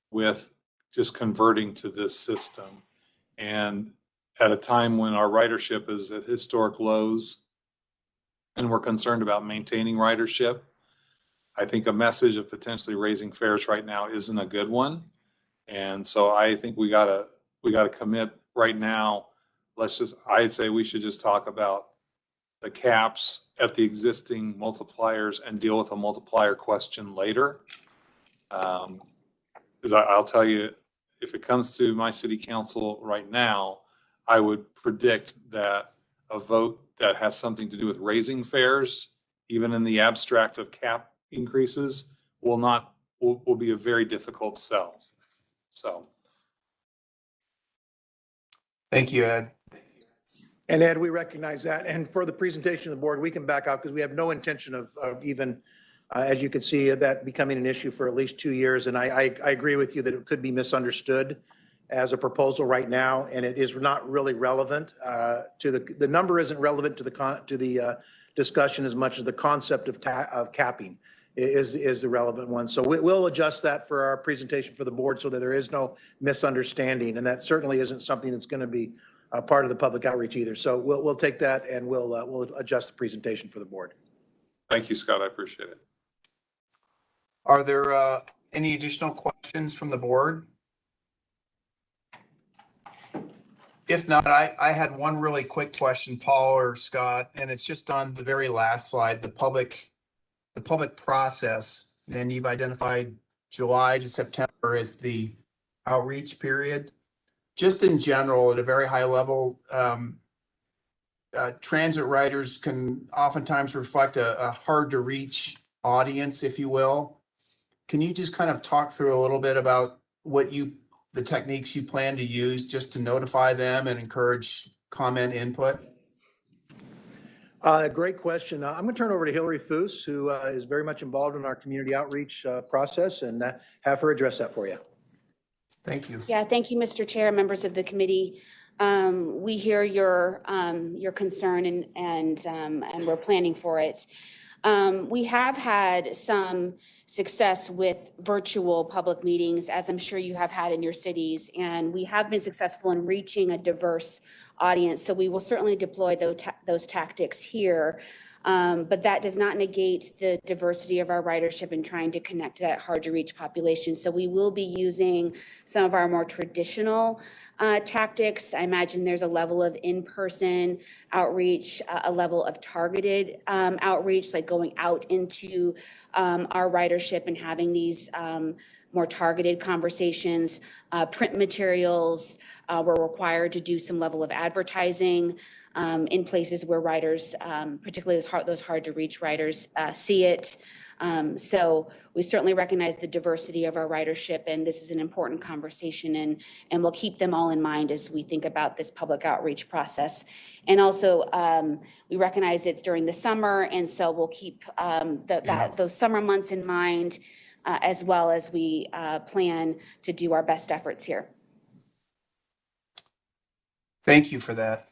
with just converting to this system. And at a time when our ridership is at historic lows and we're concerned about maintaining ridership, I think a message of potentially raising fares right now isn't a good one. And so I think we gotta commit right now. I'd say we should just talk about the caps at the existing multipliers and deal with a multiplier question later. Because I'll tell you, if it comes to my city council right now, I would predict that a vote that has something to do with raising fares, even in the abstract of cap increases, will be a very difficult sell. So. Thank you, Ed. And Ed, we recognize that. And for the presentation of the board, we can back out because we have no intention of even, as you can see, that becoming an issue for at least 2 years. And I agree with you that it could be misunderstood as a proposal right now, and it is not really relevant to the number isn't relevant to the discussion as much as the concept of capping is the relevant one. So we'll adjust that for our presentation for the board so that there is no misunderstanding, and that certainly isn't something that's going to be a part of the public outreach either. So we'll take that and we'll adjust the presentation for the board. Thank you, Scott. I appreciate it. Are there any additional questions from the board? If not, I had one really quick question, Paul or Scott, and it's just on the very last slide, the public process. And you've identified July to September as the outreach period. Just in general, at a very high level, transit riders can oftentimes reflect a hard to reach audience, if you will. Can you just kind of talk through a little bit about the techniques you plan to use just to notify them and encourage comment input? Great question. I'm going to turn over to Hillary Foos, who is very much involved in our community outreach process, and have her address that for you. Thank you. Yeah, thank you, Mr. Chair, members of the committee. We hear your concern and we're planning for it. We have had some success with virtual public meetings, as I'm sure you have had in your cities, and we have been successful in reaching a diverse audience. So we will certainly deploy those tactics here. But that does not negate the diversity of our ridership and trying to connect to that hard to reach population. So we will be using some of our more traditional tactics. I imagine there's a level of in-person outreach, a level of targeted outreach, like going out into our ridership and having these more targeted conversations. Print materials, we're required to do some level of advertising in places where riders, particularly those hard to reach riders, see it. So we certainly recognize the diversity of our ridership, and this is an important conversation, and we'll keep them all in mind as we think about this public outreach process. And also, we recognize it's during the summer, and so we'll keep those summer months in mind, as well as we plan to do our best efforts here. Thank you for that.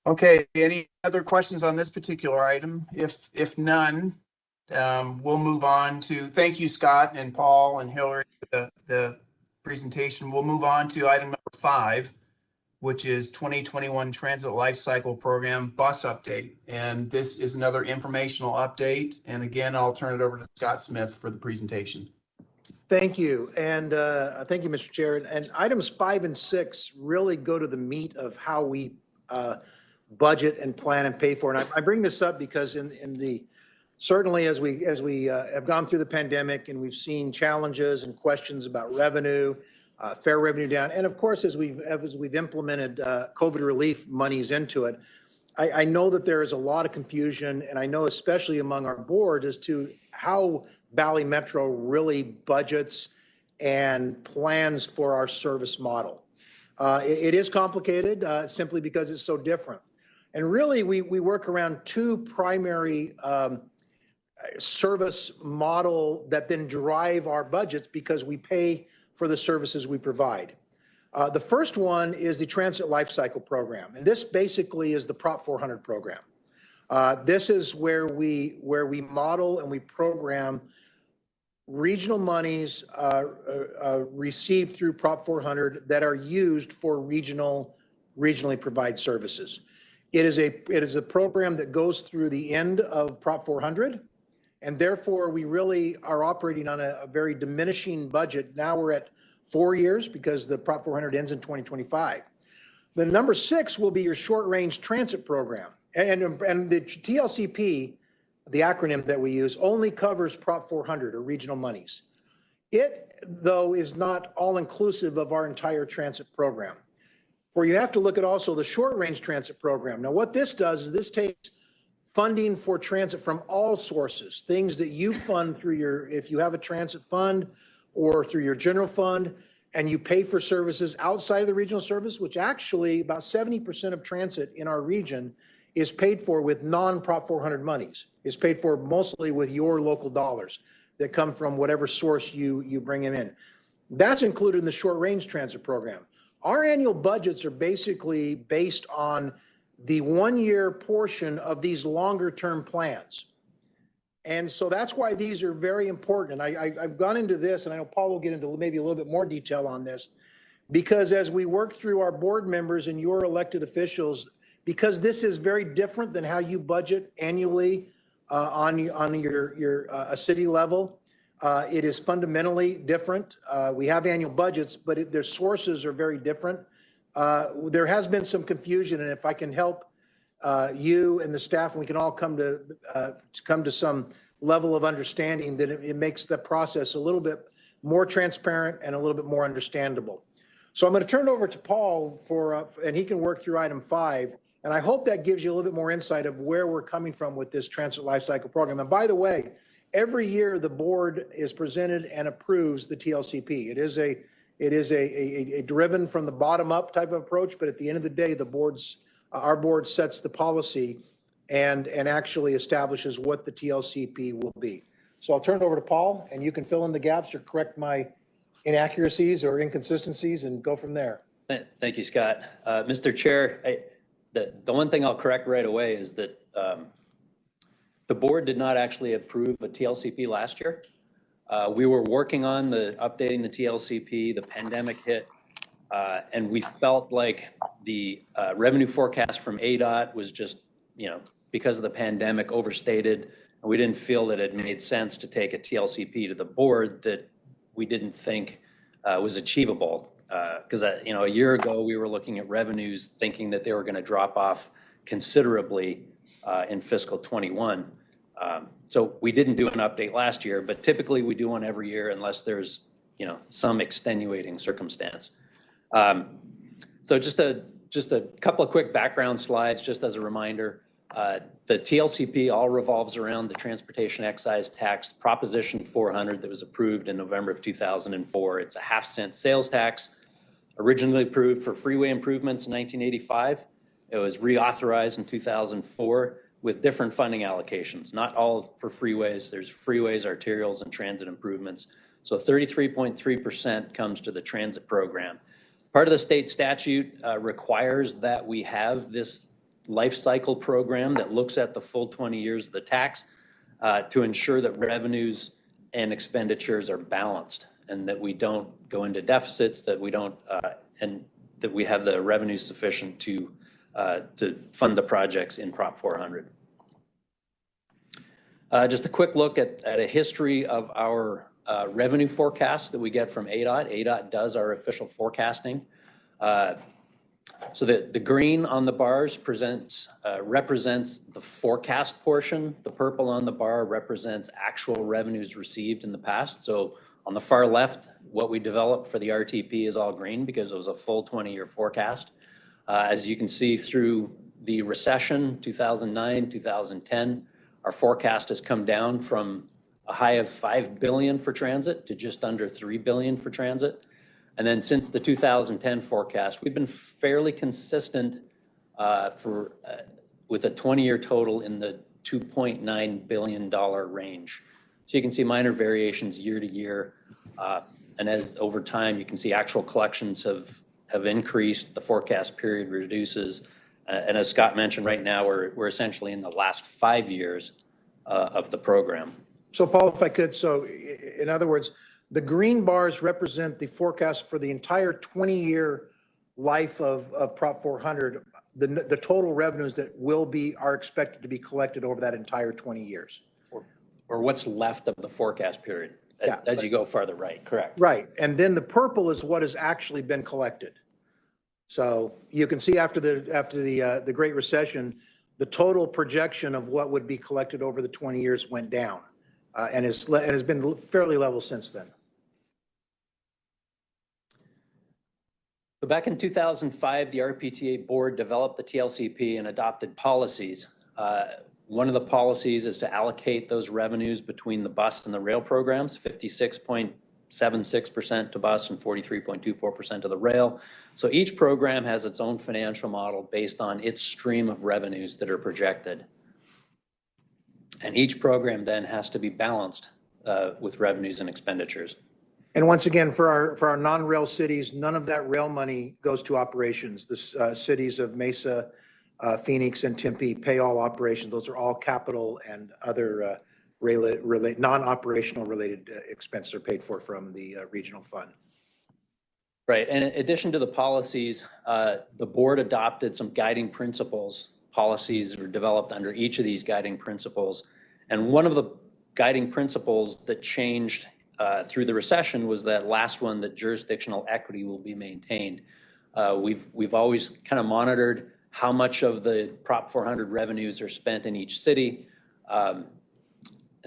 Okay, any other questions on this particular item? If none, we'll move on to, thank you, Scott and Paul and Hillary, for the presentation. We'll move on to item number 5, which is 2021 Transit Life Cycle Program Bus Update. And this is another informational update. And again, I'll turn it over to Scott Smith for the presentation. Thank you. And thank you, Mr. Chair. And items 5 and 6 really go to the meat of how we budget and plan and pay for. And I bring this up because certainly as we have gone through the pandemic and we've seen challenges and questions about revenue, fare revenue down, and of course as we've implemented COVID relief monies into it, I know that there is a lot of confusion, and I know especially among our board as to how Valley Metro really budgets and plans for our service model. It is complicated simply because it's so different. And really, we work around 2 primary service model that then drive our budgets because we pay for the services we provide. The first one is the Transit Life Cycle Program, and this basically is the Prop 400 program. This is where we model and we program regional monies received through Prop 400 that are used for regionally provide services. It is a program that goes through the end of Prop 400, and therefore we really are operating on a very diminishing budget. Now we're at 4 years because the Prop 400 ends in 2025. The number 6 will be your short range transit program, and the TLCP, the acronym that we use, only covers Prop 400 or regional monies. It, though, is not all inclusive of our entire transit program, where you have to look at also the short range transit program. Now, what this does is this takes funding for transit from all sources, things that you fund through if you have a transit fund or through your general fund, and you pay for services outside of the regional service, which actually about 70% of transit in our region is paid for with non-Prop 400 monies. It's paid for mostly with your local dollars that come from whatever source you bring them in. That's included in the short range transit program. Our annual budgets are basically based on the 1-year portion of these longer term plans. And so that's why these are very important. And I've gone into this, and I know Paul will get into maybe a little bit more detail on this, because as we work through our board members and your elected officials, because this is very different than how you budget annually on your city level. It is fundamentally different. We have annual budgets, but their sources are very different. There has been some confusion, and if I can help you and the staff, and we can all come to some level of understanding, that it makes the process a little bit more transparent and a little bit more understandable. So I'm going to turn it over to Paul and he can work through item 5. And I hope that gives you a little bit more insight of where we're coming from with this Transit Life Cycle Program. And by the way, every year the board is presented and approves the TLCP. It is a driven from the bottom up type of approach, but at the end of the day, our board sets the policy and actually establishes what the TLCP will be. So I'll turn it over to Paul, and you can fill in the gaps or correct my inaccuracies or inconsistencies and go from there. Thank you, Scott. Mr. Chair, the one thing I'll correct right away is that the board did not actually approve a TLCP last year. We were working on updating the TLCP, the pandemic hit, and we felt like the revenue forecast from ADOT was just, because of the pandemic, overstated, and we didn't feel that it made sense to take a TLCP to the board that we didn't think was achievable. Because a year ago, we were looking at revenues thinking that they were going to drop off considerably in fiscal 21. So we didn't do an update last year, but typically we do one every year unless there's some extenuating circumstance. So just a couple of quick background slides, just as a reminder. The TLCP all revolves around the transportation excise tax Proposition 400 that was approved in November of 2004. It's a half-cent sales tax, originally approved for freeway improvements in 1985. It was reauthorized in 2004 with different funding allocations, not all for freeways. There's freeways, arterials, and transit improvements. So 33.3% comes to the transit program. Part of the state statute requires that we have this life cycle program that looks at the full 20 years of the tax to ensure that revenues and expenditures are balanced and that we don't go into deficits, that we don't, and that we have the revenues sufficient to fund the projects in Prop 400. Just a quick look at a history of our revenue forecast that we get from ADOT. ADOT does our official forecasting. So the green on the bars represents the forecast portion. The purple on the bar represents actual revenues received in the past. So on the far left, what we developed for the RTP is all green because it was a full 20-year forecast. As you can see through the recession, 2009, 2010, our forecast has come down from a high of $5 billion for transit to just under $3 billion for transit. And then since the 2010 forecast, we've been fairly consistent with a 20-year total in the $2.9 billion range. So you can see minor variations year to year. And as over time, you can see actual collections have increased, the forecast period reduces. And as Scott mentioned, right now, we're essentially in the last 5 years of the program. So Paul, if I could, so in other words, the green bars represent the forecast for the entire 20-year life of Prop 400, the total revenues that are expected to be collected over that entire 20 years. Or what's left of the forecast period as you go farther right, correct? Right, and then the purple is what has actually been collected. So you can see after the Great Recession, the total projection of what would be collected over the 20 years went down and has been fairly level since then. So back in 2005, the RPTA board developed the TLCP and adopted policies. One of the policies is to allocate those revenues between the bus and the rail programs, 56.76% to bus and 43.24% to the rail. So each program has its own financial model based on its stream of revenues that are projected. And each program then has to be balanced with revenues and expenditures. And once again, for our non-rail cities, none of that rail money goes to operations. The cities of Mesa, Phoenix, and Tempe pay all operations. Those are all capital and other non-operational related expenses are paid for from the regional fund. Right, and in addition to the policies, the board adopted some guiding principles. Policies were developed under each of these guiding principles. And one of the guiding principles that changed through the recession was that last one, that jurisdictional equity will be maintained. We've always kind of monitored how much of the Prop 400 revenues are spent in each city. And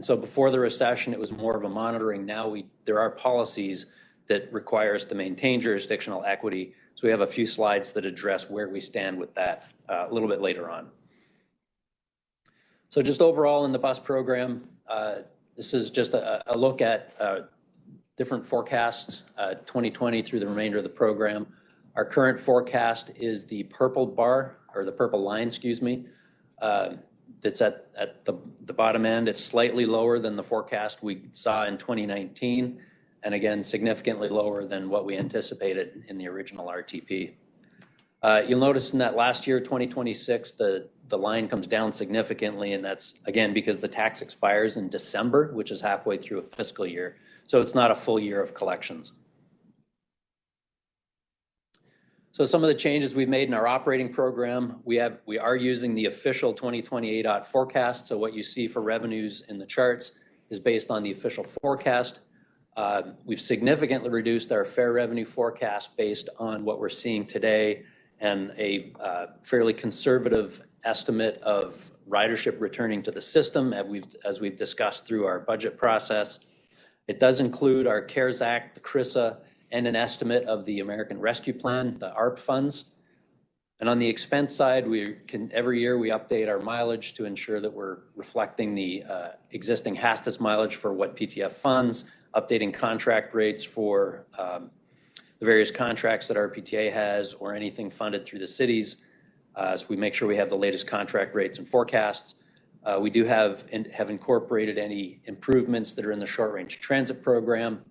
so before the recession, it was more of a monitoring. Now there are policies that require us to maintain jurisdictional equity. So we have a few slides that address where we stand with that a little bit later on. So just overall in the bus program, this is just a look at different forecasts, 2020 through the remainder of the program. Our current forecast is the purple bar, or the purple line, excuse me, that's at the bottom end. It's slightly lower than the forecast we saw in 2019, and again, significantly lower than what we anticipated in the original RTP. You'll notice in that last year, 2026, the line comes down significantly, and that's, again, because the tax expires in December, which is halfway through a fiscal year. So it's not a full year of collections. So some of the changes we've made in our operating program, we are using the official 2020 ADOT forecast. So what you see for revenues in the charts is based on the official forecast. We've significantly reduced our fare revenue forecast based on what we're seeing today and a fairly conservative estimate of ridership returning to the system as we've discussed through our budget process. It does include our CARES Act, the CRISA, and an estimate of the American Rescue Plan, the ARP funds. And on the expense side, every year we update our mileage to ensure that we're reflecting the existing HASTAS mileage for what PTF funds, updating contract rates for the various contracts that our PTA has or anything funded through the cities. So we make sure we have the latest contract rates and forecasts. We do have incorporated any improvements that are in the short-range transit program.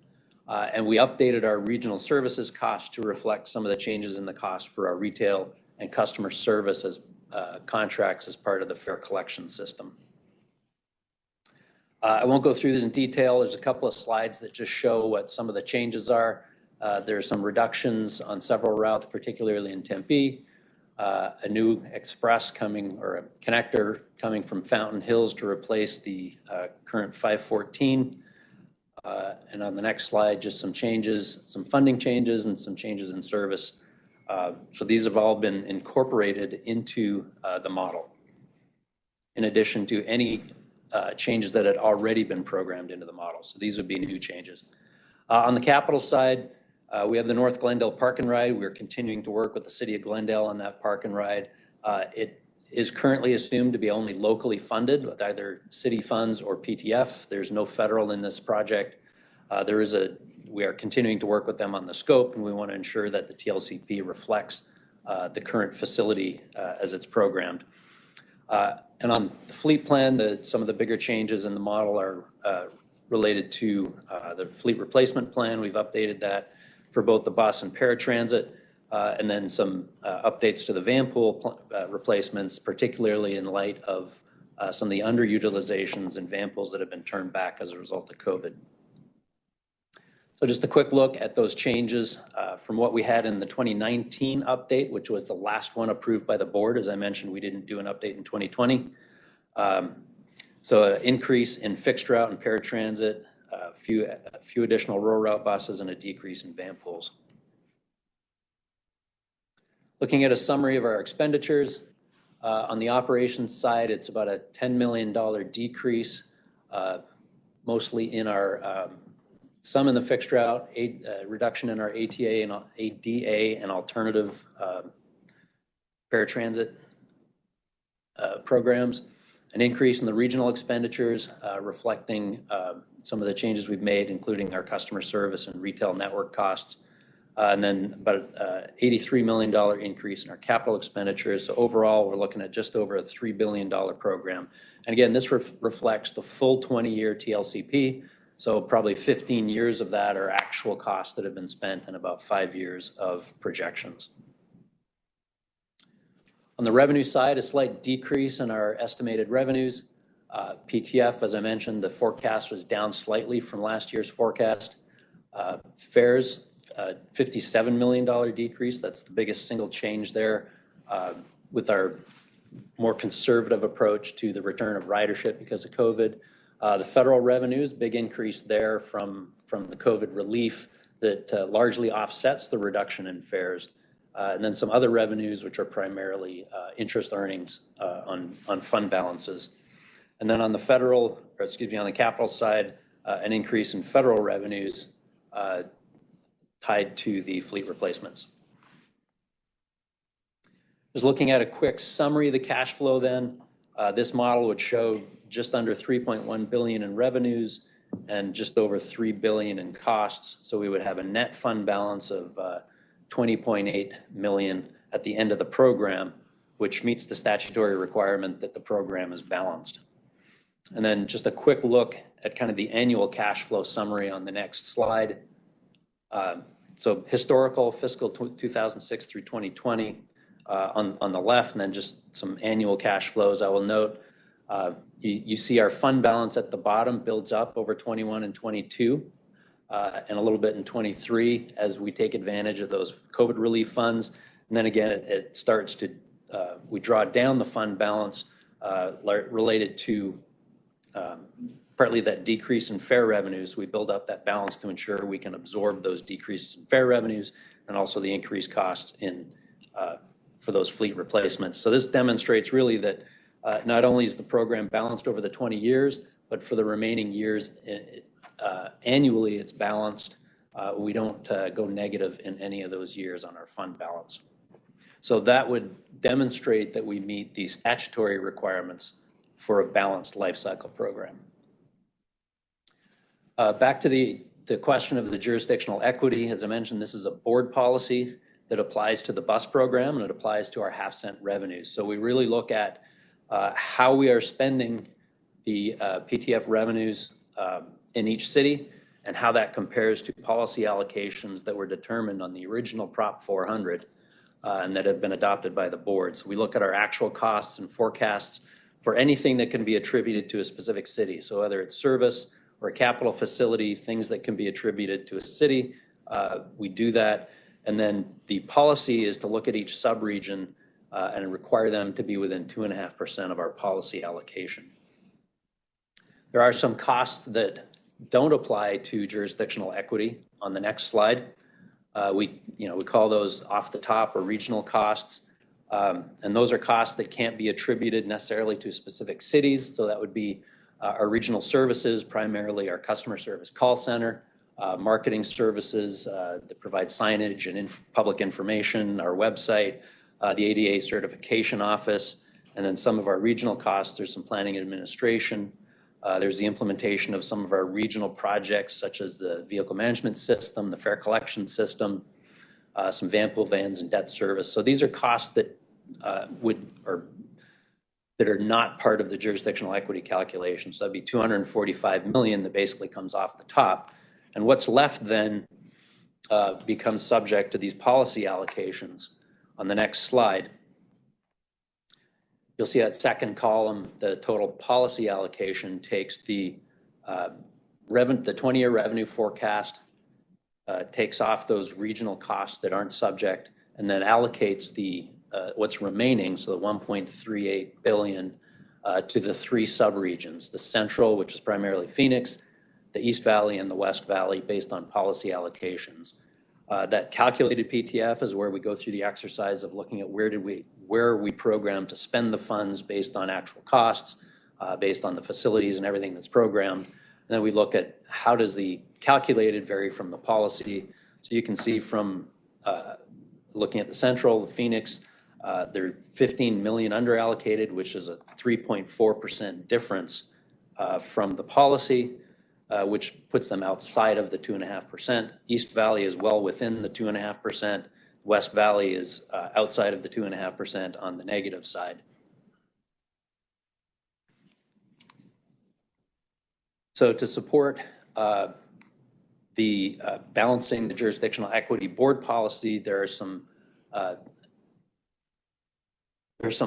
And we updated our regional services cost to reflect some of the changes in the cost for our retail and customer services contracts as part of the fare collection system. I won't go through this in detail. There's a couple of slides that just show what some of the changes are. There are some reductions on several routes, particularly in Tempe. A new express coming, or a connector coming from Fountain Hills to replace the current 514. And on the next slide, just some changes, some funding changes and some changes in service. So these have all been incorporated into the model, in addition to any changes that had already been programmed into the model. So these would be new changes. On the capital side, we have the North Glendale Park and Ride. We're continuing to work with the City of Glendale on that Park and Ride. It is currently assumed to be only locally funded with either city funds or PTF. There's no federal in this project. We are continuing to work with them on the scope, and we want to ensure that the TLCP reflects the current facility as it's programmed. And on the fleet plan, some of the bigger changes in the model are related to the fleet replacement plan. We've updated that for both the bus and paratransit, and then some updates to the van pool replacements, particularly in light of some of the underutilizations in van pools that have been turned back as a result of COVID. So just a quick look at those changes from what we had in the 2019 update, which was the last one approved by the board. As I mentioned, we didn't do an update in 2020. So an increase in fixed route and paratransit, a few additional rural route buses, and a decrease in van pools. Looking at a summary of our expenditures, on the operations side, it's about a $10 million decrease, mostly in our some in the fixed route, reduction in our ATA and ADA and alternative paratransit programs, an increase in the regional expenditures reflecting some of the changes we've made, including our customer service and retail network costs, and then about $83 million increase in our capital expenditures. So overall, we're looking at just over a $3 billion program. And again, this reflects the full 20-year TLCP. So probably 15 years of that are actual costs that have been spent and about 5 years of projections. On the revenue side, a slight decrease in our estimated revenues. PTF, as I mentioned, the forecast was down slightly from last year's forecast. Fares, $57 million decrease. That's the biggest single change there with our more conservative approach to the return of ridership because of COVID. The federal revenues, big increase there from the COVID relief that largely offsets the reduction in fares. And then some other revenues, which are primarily interest earnings on fund balances. And then on the on the capital side, an increase in federal revenues tied to the fleet replacements. Just looking at a quick summary of the cash flow then, this model would show just under $3.1 billion in revenues and just over $3 billion in costs. So we would have a net fund balance of $20.8 million at the end of the program, which meets the statutory requirement that the program is balanced. And then just a quick look at kind of the annual cash flow summary on the next slide. So historical fiscal 2006 through 2020 on the left, and then just some annual cash flows. I will note you see our fund balance at the bottom builds up over 21 and 22 and a little bit in 23 as we take advantage of those COVID relief funds. And then again, it starts to, we draw down the fund balance related to partly that decrease in fare revenues. We build up that balance to ensure we can absorb those decreases in fare revenues and also the increased costs in for those fleet replacements. So this demonstrates really that not only is the program balanced over the 20 years, but for the remaining years, annually it's balanced. We don't go negative in any of those years on our fund balance. So that would demonstrate that we meet the statutory requirements for a balanced life cycle program. Back to the question of the jurisdictional equity. As I mentioned, this is a board policy that applies to the bus program and it applies to our half-cent revenues. So we really look at how we are spending the PTF revenues in each city and how that compares to policy allocations that were determined on the original Prop 400 and that have been adopted by the board. So we look at our actual costs and forecasts for anything that can be attributed to a specific city. So whether it's service or a capital facility, things that can be attributed to a city, we do that. And then the policy is to look at each subregion and require them to be within 2.5% of our policy allocation. There are some costs that don't apply to jurisdictional equity on the next slide. We call those off the top or regional costs. And those are costs that can't be attributed necessarily to specific cities. So that would be our regional services, primarily our customer service call center, marketing services that provide signage and public information, our website, the ADA certification office, and then some of our regional costs. There's some planning and administration. There's the implementation of some of our regional projects, such as the vehicle management system, the fare collection system, some van pool vans and debt service. So these are costs that that are not part of the jurisdictional equity calculation. So that'd be $245 million that basically comes off the top. And what's left then becomes subject to these policy allocations. On the next slide, you'll see that second column, the total policy allocation takes the 20-year revenue forecast, takes off those regional costs that aren't subject, and then allocates the what's remaining, so the $1.38 billion to the three subregions, the Central, which is primarily Phoenix, the East Valley, and the West Valley, based on policy allocations. That calculated PTF is where we go through the exercise of looking at where we program to spend the funds based on actual costs, based on the facilities and everything that's programmed. And then we look at how does the calculated vary from the policy. So you can see from looking at the Central, the Phoenix, they're $15 million underallocated, which is a 3.4% difference from the policy, which puts them outside of the 2.5%. East Valley is well within the 2.5%. West Valley is outside of the 2.5% on the negative side. So to support the balancing the jurisdictional equity board policy, there are some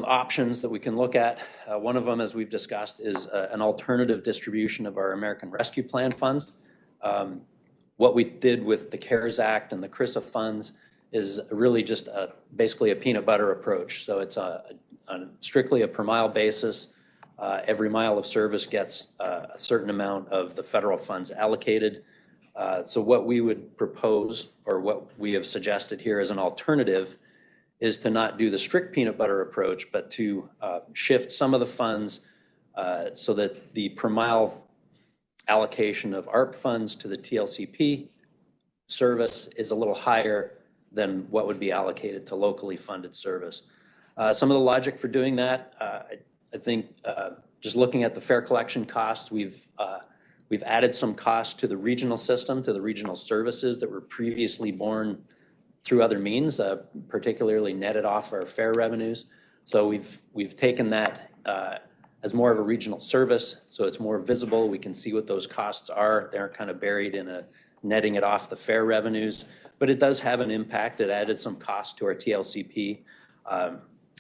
options that we can look at. One of them, as we've discussed, is an alternative distribution of our American Rescue Plan funds. What we did with the CARES Act and the CRISA funds is really just basically a peanut butter approach. So it's strictly a per mile basis. Every mile of service gets a certain amount of the federal funds allocated. So what we would propose, or what we have suggested here as an alternative, is to not do the strict peanut butter approach, but to shift some of the funds so that the per mile allocation of ARP funds to the TLCP service is a little higher than what would be allocated to locally funded service. Some of the logic for doing that, I think just looking at the fare collection costs, we've added some costs to the regional system, to the regional services that were previously borne through other means, particularly netted off our fare revenues. So we've taken that as more of a regional service, so it's more visible. We can see what those costs are. They're kind of buried in a netting it off the fare revenues, but it does have an impact. It added some cost to our TLCP.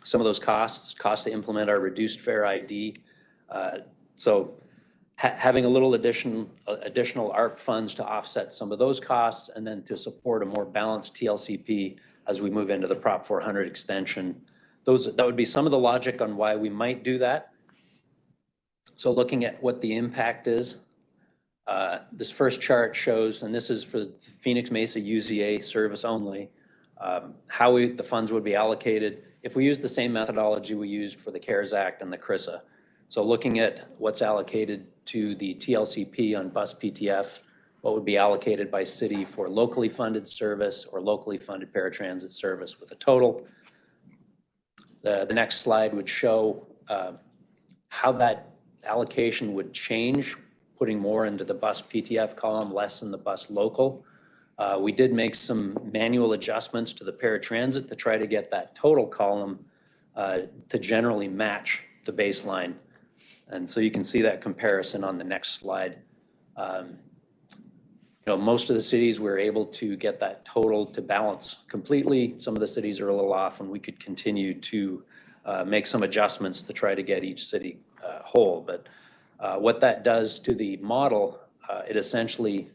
Some of those costs to implement our reduced fare ID. So having a little additional ARP funds to offset some of those costs, and then to support a more balanced TLCP as we move into the Prop 400 extension. That would be some of the logic on why we might do that. So looking at what the impact is, this first chart shows, and this is for the Phoenix Mesa UZA service only, how the funds would be allocated if we use the same methodology we used for the CARES Act and the CRISA. So looking at what's allocated to the TLCP on bus PTF, what would be allocated by city for locally funded service or locally funded paratransit service with a total. The next slide would show how that allocation would change, putting more into the bus PTF column, less in the bus local. We did make some manual adjustments to the paratransit to try to get that total column to generally match the baseline. And so you can see that comparison on the next slide. Most of the cities were able to get that total to balance completely. Some of the cities are a little off, and we could continue to make some adjustments to try to get each city whole. But what that does to the model, it essentially,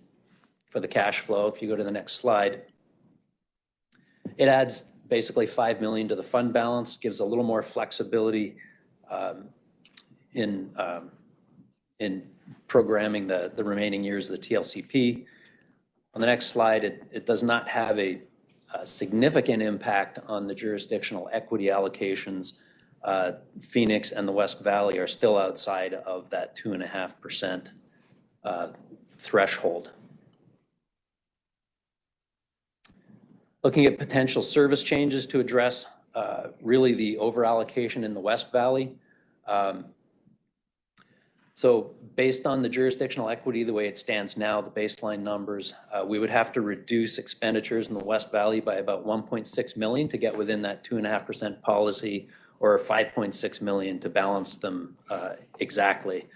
for the cash flow, if you go to the next slide, it adds basically $5 million to the fund balance, gives a little more flexibility in programming the remaining years of the TLCP. On the next slide, it does not have a significant impact on the jurisdictional equity allocations. Phoenix and the West Valley are still outside of that 2.5% threshold. Looking at potential service changes to address really the overallocation in the West Valley. So based on the jurisdictional equity, the way it stands now, the baseline numbers, we would have to reduce expenditures in the West Valley by about 1.6 million to get within that 2.5% policy, or 5.6 million to balance them exactly.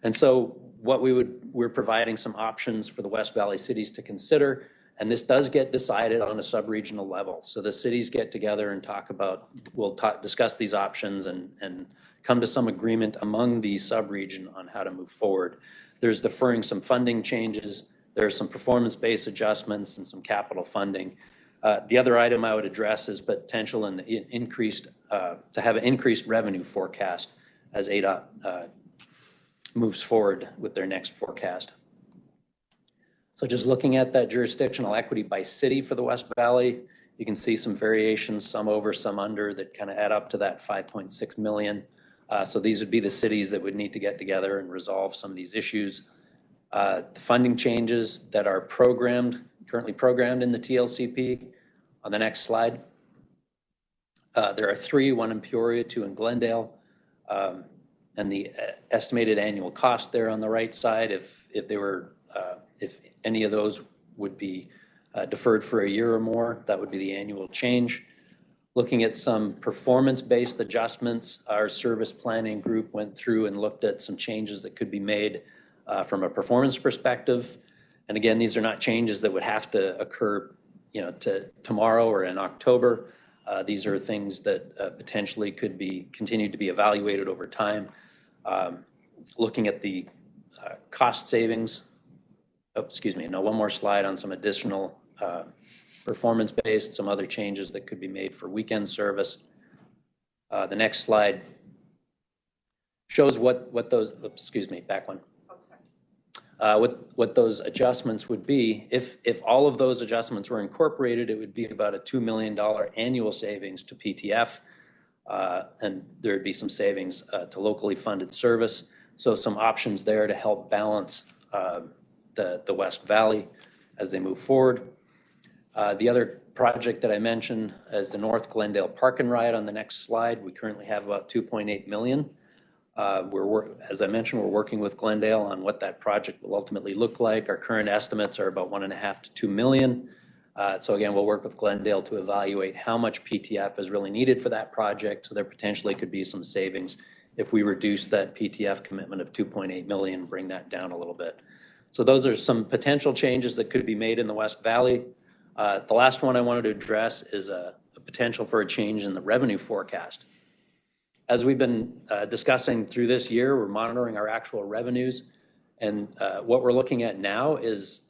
And so what we're providing some options for the West Valley cities to consider, and this does get decided on a sub-regional level. So the cities get together and discuss these options and come to some agreement among the sub-region on how to move forward. There's deferring some funding changes, there's some performance-based adjustments and some capital funding. The other item I would address is potential in the to have an increased revenue forecast as ADOT moves forward with their next forecast. So just looking at that jurisdictional equity by city for the West Valley, you can see some variations, some over, some under, that kind of add up to that 5.6 million. So these would be the cities that would need to get together and resolve some of these issues. The funding changes that are currently programmed in the TLCP. On the next slide, there are 3, 1 in Peoria, 2 in Glendale, and the estimated annual cost there on the right side, if any of those would be deferred for a year or more, that would be the annual change. Looking at some performance-based adjustments, our service planning group went through and looked at some changes that could be made from a performance perspective. And again, these are not changes that would have to occur, to tomorrow or in October. These are things that potentially could be continued to be evaluated over time. Looking at the cost savings. One more slide on some additional performance-based, some other changes that could be made for weekend service. The next slide shows what those, back one. What those adjustments would be. If all of those adjustments were incorporated, it would be about a $2 million annual savings to PTF, and there would be some savings to locally funded service. So some options there to help balance the West Valley as they move forward. The other project that I mentioned is the North Glendale Park and Ride on the next slide. We currently have about 2.8 million. As I mentioned, we're working with Glendale on what that project will ultimately look like. Our current estimates are about 1.5 to 2 million. So again, we'll work with Glendale to evaluate how much PTF is really needed for that project. So there potentially could be some savings if we reduce that PTF commitment of 2.8 million, bring that down a little bit. So those are some potential changes that could be made in the West Valley. The last one I wanted to address is a potential for a change in the revenue forecast. As we've been discussing through this year, we're monitoring our actual revenues. And what we're looking at now is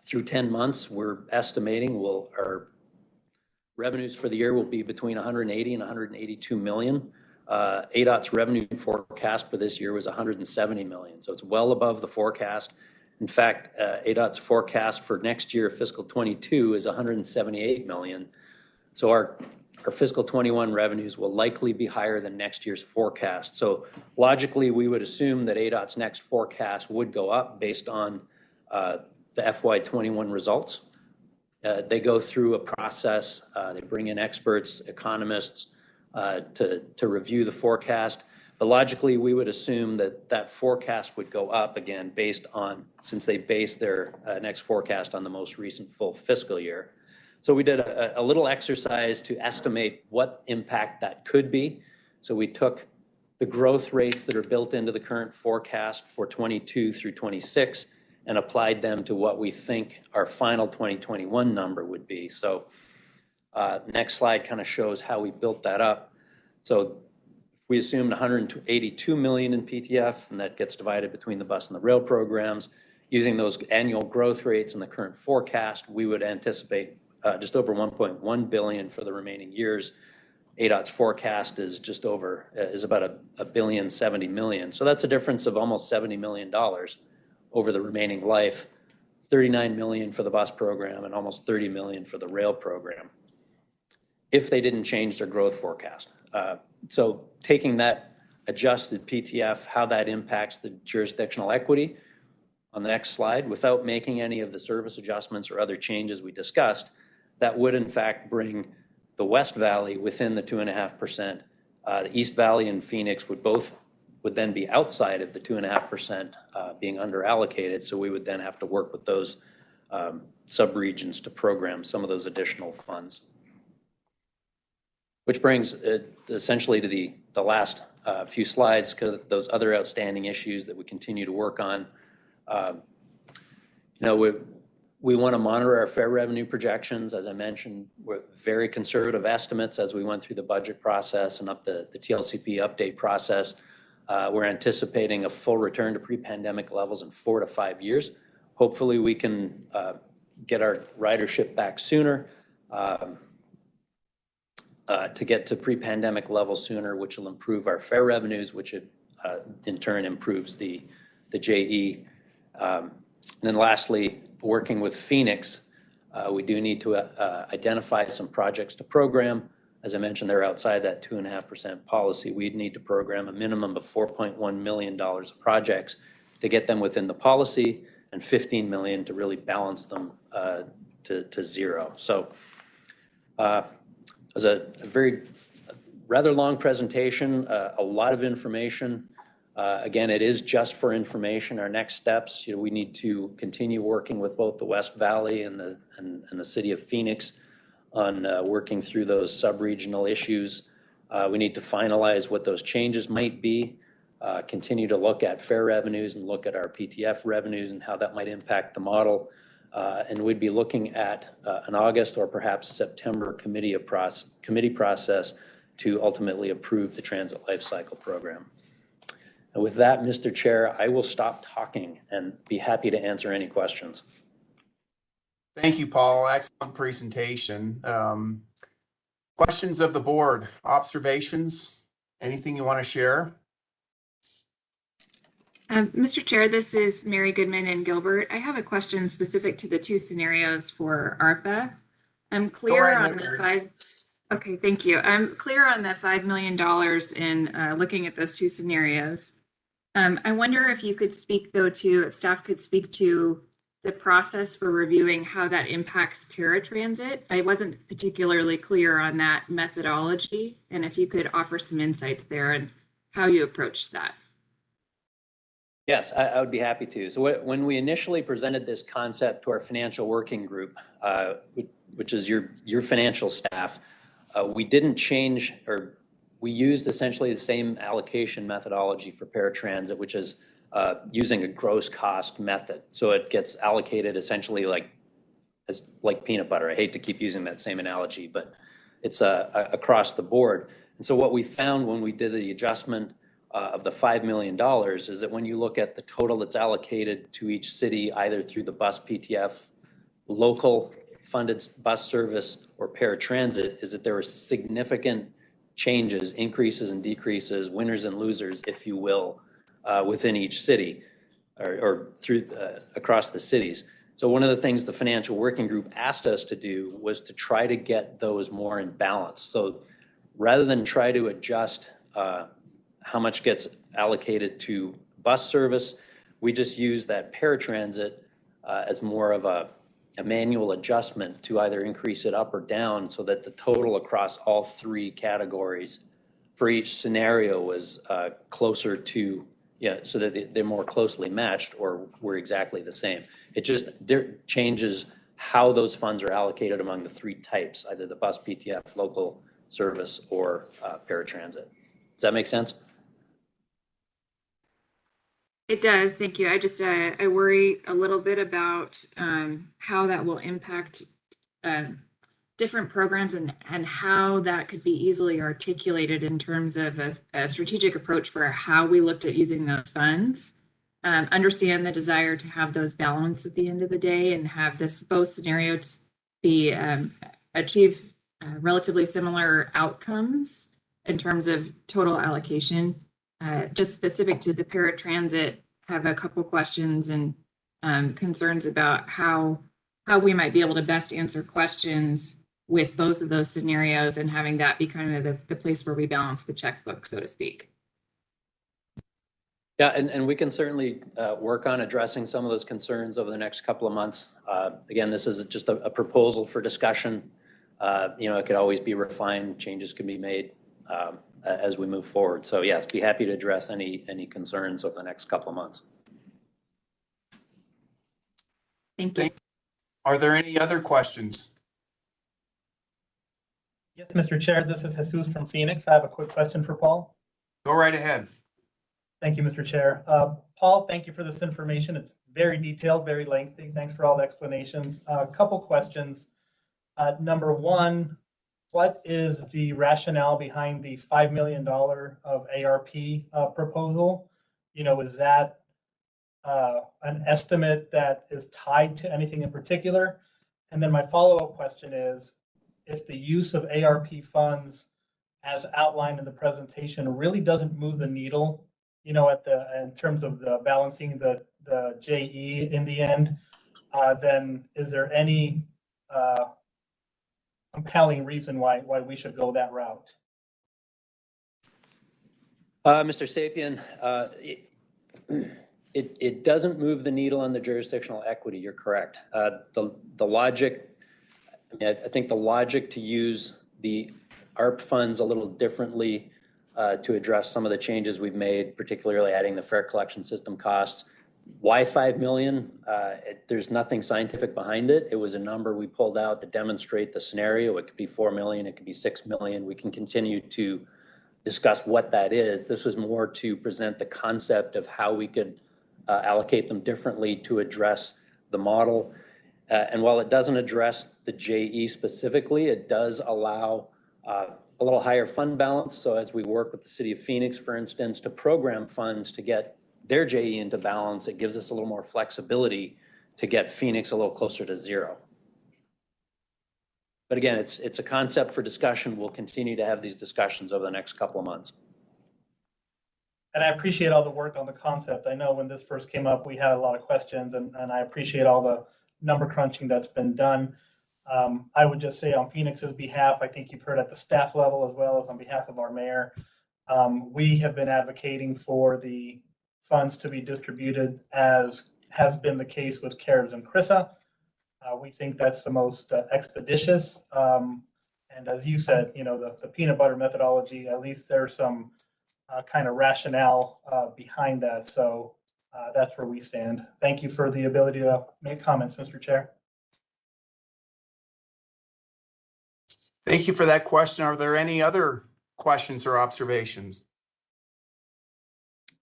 through 10 months, we're estimating our Revenues for the year will be between 180 and 182 million. ADOT's revenue forecast for this year was 170 million, so it's well above the forecast. In fact, ADOT's forecast for next year, fiscal 22, is 178 million. So our fiscal 21 revenues will likely be higher than next year's forecast. So logically, we would assume that ADOT's next forecast would go up based on the FY21 results. They go through a process. They bring in experts, economists to review the forecast. But logically, we would assume that that forecast would go up again based on, since they base their next forecast on the most recent full fiscal year. So we did a little exercise to estimate what impact that could be. So we took the growth rates that are built into the current forecast for 22 through 26 and applied them to what we think our final 2021 number would be. So next slide kind of shows how we built that up. So we assumed 182 million in PTF, and that gets divided between the bus and the rail programs. Using those annual growth rates in the current forecast, we would anticipate just over 1.1 billion for the remaining years. ADOT's forecast is just over, is about $1.07 billion. So that's a difference of almost $70 million over the remaining life, 39 million for the bus program and almost 30 million for the rail program, if they didn't change their growth forecast. So taking that adjusted PTF, how that impacts the jurisdictional equity on the next slide, without making any of the service adjustments or other changes we discussed, that would in fact bring the West Valley within the 2.5%. The East Valley and Phoenix would then be outside of the 2.5% being under allocated. So we would then have to work with those subregions to program some of those additional funds. Which brings essentially to the last few slides, because those other outstanding issues that we continue to work on. We want to monitor our fare revenue projections. As I mentioned, we're very conservative estimates as we went through the budget process and up the TLCP update process. We're anticipating a full return to pre-pandemic levels in 4 to 5 years. Hopefully we can get our ridership back sooner, to get to pre-pandemic levels sooner, which will improve our fare revenues, which in turn improves the JE. And then lastly, working with Phoenix, we do need to identify some projects to program. As I mentioned, they're outside that 2.5% policy. We'd need to program a minimum of $4.1 million of projects to get them within the policy, and 15 million to really balance them to zero. So it was a rather long presentation, a lot of information. Again, it is just for information. Our next steps, we need to continue working with both the West Valley and the city of Phoenix on working through those sub-regional issues. We need to finalize what those changes might be, continue to look at fare revenues and look at our PTF revenues and how that might impact the model. And we'd be looking at an August or perhaps September committee process to ultimately approve the transit life cycle program. And with that, Mr. Chair, I will stop talking and be happy to answer any questions. Thank you, Paul. Excellent presentation. Questions of the board, observations, anything you want to share? Mr. Chair, this is Mary Goodman and Gilbert. I have a question specific to the two scenarios for ARPA. I'm clear on the Okay, thank you. I'm clear on the $5 million in looking at those two scenarios. I wonder if you could speak though to, if staff could speak to the process for reviewing how that impacts paratransit. I wasn't particularly clear on that methodology, and if you could offer some insights there and how you approached that. Yes, I would be happy to. So when we initially presented this concept to our financial working group, which is your financial staff, we didn't change, or we used essentially the same allocation methodology for paratransit, which is using a gross cost method. So it gets allocated essentially like peanut butter. I hate to keep using that same analogy, but it's across the board. And so what we found when we did the adjustment of the $5 million is that when you look at the total that's allocated to each city, either through the bus PTF, local funded bus service, or paratransit is that there were significant changes, increases and decreases, winners and losers, if you will, within each city or through across the cities. So one of the things the financial working group asked us to do was to try to get those more in balance. So rather than try to adjust how much gets allocated to bus service, we just use that paratransit as more of a manual adjustment to either increase it up or down so that the total across all three categories for each scenario was closer to, so that they're more closely matched or were exactly the same. It just changes how those funds are allocated among the three types, either the bus, PTF, local service, or paratransit. Does that make sense? It does, thank you. I just, I worry a little bit about how that will impact different programs and how that could be easily articulated in terms of a strategic approach for how we looked at using those funds. Understand the desire to have those balanced at the end of the day and have both scenarios be achieve relatively similar outcomes in terms of total allocation. Just specific to the paratransit, have a couple questions and concerns about how we might be able to best answer questions with both of those scenarios and having that be kind of the place where we balance the checkbook, so to speak. Yeah, and we can certainly work on addressing some of those concerns over the next couple of months. Again, this is just a proposal for discussion. It could always be refined, changes can be made as we move forward. So yes, be happy to address any concerns over the next couple of months. Thank you. Are there any other questions? Yes, Mr. Chair, this is Jesus from Phoenix. I have a quick question for Paul. Go right ahead. Thank you, Mr. Chair. Paul, thank you for this information. It's very detailed, very lengthy. Thanks for all the explanations. A couple questions. Number one, what is the rationale behind the $5 million of ARP proposal? Is that an estimate that is tied to anything in particular? And then my follow-up question is, if the use of ARP funds as outlined in the presentation really doesn't move the needle, in terms of the balancing the JE in the end, then is there any compelling reason why we should go that route? Mr. Sapien, it doesn't move the needle on the jurisdictional equity. You're correct. The logic, I think the logic to use the ARP funds a little differently to address some of the changes we've made, particularly adding the fare collection system costs. Why 5 million? There's nothing scientific behind it. It was a number we pulled out to demonstrate the scenario. It could be 4 million, it could be 6 million. We can continue to discuss what that is. This was more to present the concept of how we could allocate them differently to address the model. And while it doesn't address the JE specifically, it does allow a little higher fund balance. So as we work with the city of Phoenix, for instance, to program funds to get their JE into balance, it gives us a little more flexibility to get Phoenix a little closer to zero. But again, it's a concept for discussion. We'll continue to have these discussions over the next couple of months. And I appreciate all the work on the concept. I know when this first came up, we had a lot of questions, and I appreciate all the number crunching that's been done. I would just say on Phoenix's behalf, I think you've heard at the staff level as well as on behalf of our mayor, we have been advocating for the funds to be distributed as has been the case with CARES and CRISA. We think that's the most expeditious. And as you said, the peanut butter methodology, at least there's some kind of rationale behind that. So that's where we stand. Thank you for the ability to make comments, Mr. Chair. Thank you for that question. Are there any other questions or observations?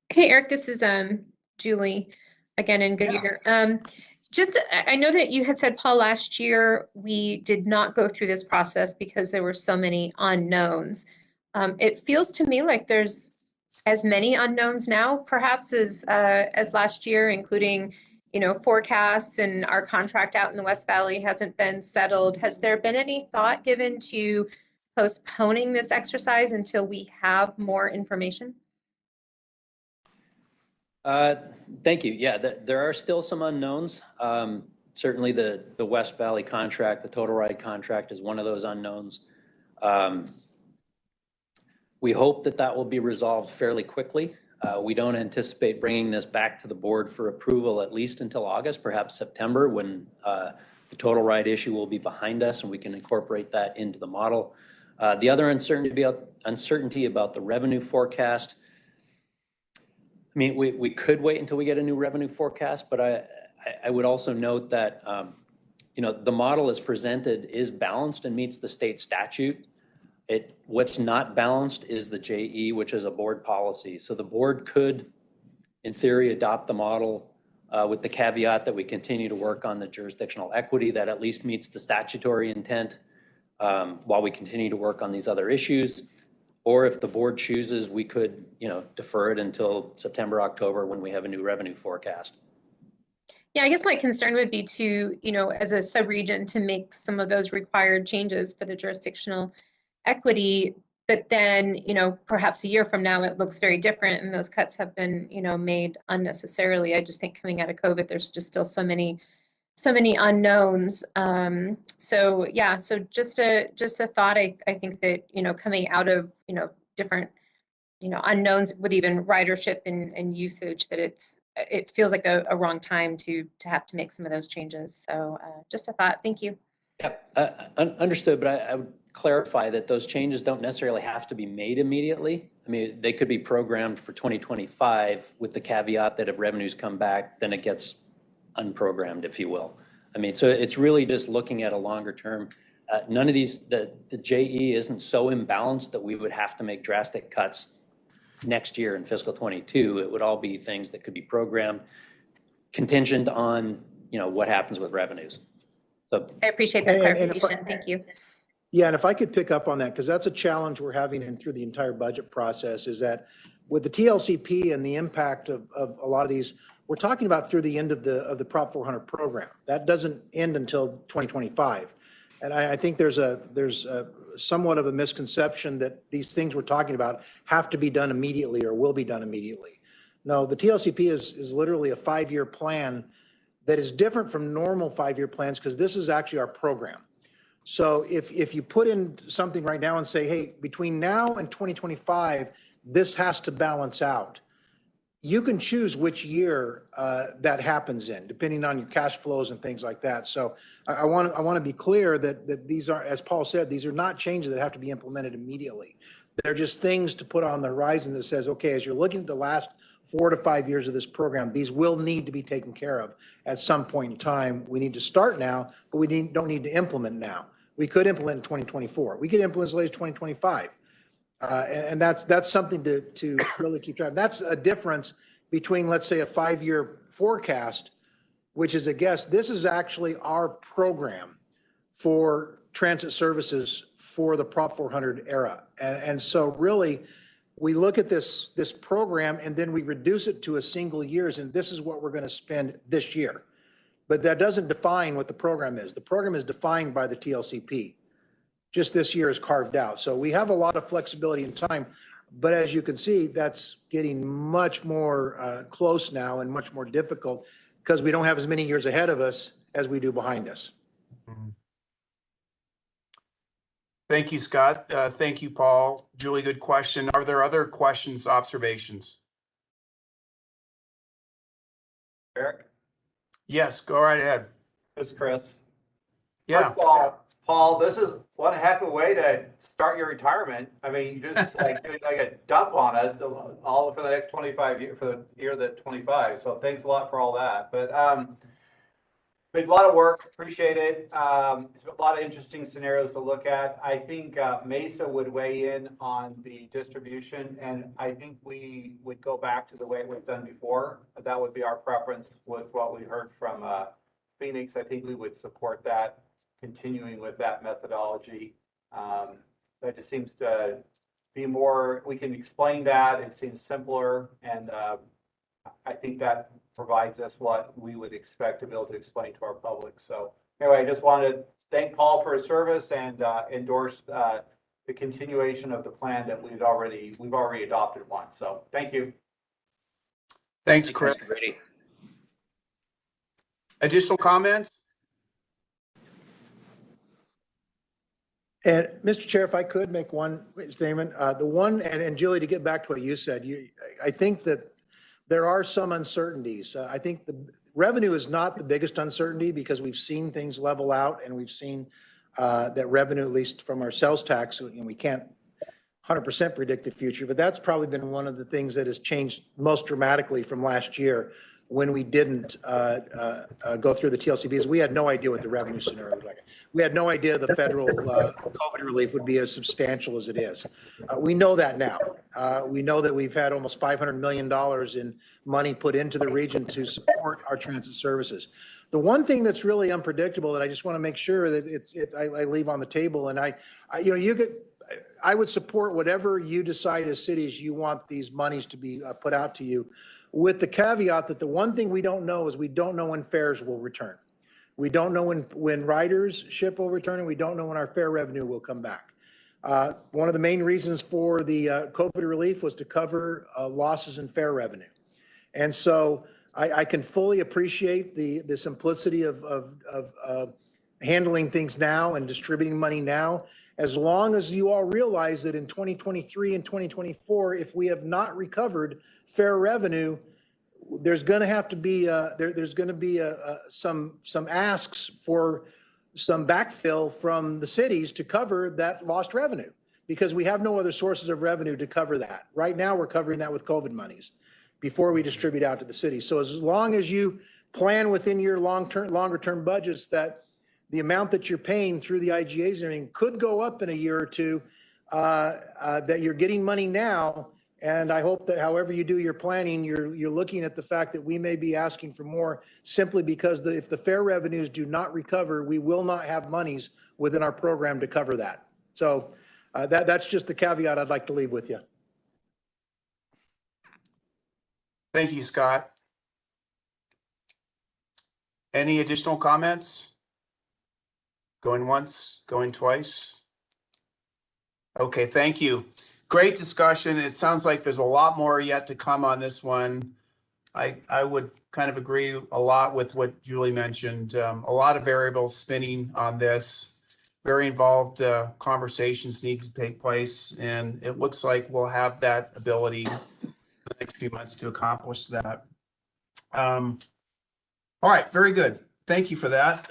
Hey, Eric, this is Julie again in Goodyear. I know that you had said, Paul, last year we did not go through this process because there were so many unknowns. It feels to me like there's as many unknowns now, perhaps as last year, including, forecasts and our contract out in the West Valley hasn't been settled. Has there been any thought given to postponing this exercise until we have more information? Thank you. Yeah, there are still some unknowns. Certainly the West Valley contract, the total ride contract is one of those unknowns. We hope that will be resolved fairly quickly. We don't anticipate bringing this back to the board for approval at least until August, perhaps September, when the total ride issue will be behind us and we can incorporate that into the model. The other uncertainty about the revenue forecast. I mean, we could wait until we get a new revenue forecast, but I would also note that, the model as presented is balanced and meets the state statute. What's not balanced is the JE, which is a board policy. So the board could, in theory, adopt the model with the caveat that we continue to work on the jurisdictional equity that at least meets the statutory intent while we continue to work on these other issues. Or if the board chooses, we could, defer it until September, October when we have a new revenue forecast. Yeah, I guess my concern would be to, as a subregion, to make some of those required changes for the jurisdictional equity, but then, perhaps a year from now, it looks very different and those cuts have been, made unnecessarily. I just think coming out of COVID, there's just still so many unknowns. So just a thought. I think that, coming out of, different, unknowns with even ridership and usage, that it feels like a wrong time to have to make some of those changes. So just a thought. Thank you. Yep, understood, but I would clarify that those changes don't necessarily have to be made immediately. I mean, they could be programmed for 2025 with the caveat that if revenues come back, then it gets unprogrammed, if you will. I mean, so it's really just looking at a longer term. None of these, the JE isn't so imbalanced that we would have to make drastic cuts next year in fiscal 22. It would all be things that could be programmed contingent on, what happens with revenues. So I appreciate that clarification. Thank you. Yeah, and if I could pick up on that, because that's a challenge we're having through the entire budget process, is that with the TLCP and the impact of a lot of these, we're talking about through the end of the Prop 400 program. That doesn't end until 2025. And I think there's somewhat of a misconception that these things we're talking about have to be done immediately or will be done immediately. No, the TLCP is literally a 5-year plan that is different from normal 5-year plans because this is actually our program. So if you put in something right now and say, hey, between now and 2025, this has to balance out, you can choose which year that happens in, depending on your cash flows and things like that. So I want to be clear that these are, as Paul said, these are not changes that have to be implemented immediately. They're just things to put on the horizon that says, okay, as you're looking at the last 4 to 5 years of this program, these will need to be taken care of at some point in time. We need to start now, but we don't need to implement now. We could implement in 2024. We could implement as late as 2025. And that's something to really keep track of. That's a difference between, let's say, a 5-year forecast, which is a guess. This is actually our program for transit services for the Prop 400 era. And so really, we look at this program and then we reduce it to a single years, and this is what we're going to spend this year. But that doesn't define what the program is. The program is defined by the TLCP. Just this year is carved out. So we have a lot of flexibility in time, but as you can see, that's getting much more close now and much more difficult because we don't have as many years ahead of us as we do behind us. Thank you, Scott. Thank you, Paul. Julie, good question. Are there other questions, observations? Eric? Yes, go right ahead. This is Chris. Yeah. First of all, Paul, this is one heck of a way to start your retirement. I mean, you just like doing like a dump on us all for the next 25 years, for the year that 25. So thanks a lot for all that. But a lot of work, appreciate it. It's a lot of interesting scenarios to look at. I think Mesa would weigh in on the distribution, and I think we would go back to the way it was done before. That would be our preference with what we heard from Phoenix. I think we would support that, continuing with that methodology. That just seems to be more, we can explain that, it seems simpler, and I think that provides us what we would expect to be able to explain to our public. So anyway, I just wanted to thank Paul for his service and endorse the continuation of the plan that we've already adopted once. So thank you. Thanks, Chris. Mr. Brady. Additional comments? And Mr. Chair, if I could make one statement, and Julie, to get back to what you said, I think that there are some uncertainties. I think the revenue is not the biggest uncertainty because we've seen things level out and we've seen that revenue, at least from our sales tax, and we can't 100% predict the future, but that's probably been one of the things that has changed most dramatically from last year when we didn't go through the TLCBs. We had no idea what the revenue scenario was like. We had no idea the federal COVID relief would be as substantial as it is. We know that now. We know that we've had almost $500 million in money put into the region to support our transit services. The one thing that's really unpredictable that I just want to make sure that I leave on the table, and I would support whatever you decide as cities you want these monies to be put out to you, with the caveat that the one thing we don't know is we don't know when fares will return. We don't know when ridership will return, and we don't know when our fare revenue will come back. One of the main reasons for the COVID relief was to cover losses in fare revenue. And so I can fully appreciate the simplicity of handling things now and distributing money now, as long as you all realize that in 2023 and 2024, if we have not recovered fare revenue, there's going to have to be some asks for some backfill from the cities to cover that lost revenue, because we have no other sources of revenue to cover that. Right now, we're covering that with COVID monies before we distribute out to the cities. So as long as you plan within your longer term budgets that the amount that you're paying through the IGAs and everything could go up in a year or two, that you're getting money now. And I hope that however you do your planning, you're looking at the fact that we may be asking for more simply because if the fare revenues do not recover, we will not have monies within our program to cover that. So that's just the caveat I'd like to leave with you. Thank you, Scott. Any additional comments? Going once, going twice? Okay, thank you. Great discussion. It sounds like there's a lot more yet to come on this one. I would kind of agree a lot with what Julie mentioned. A lot of variables spinning on this. Very involved conversations need to take place, and it looks like we'll have that ability in the next few months to accomplish that. All right, very good. Thank you for that.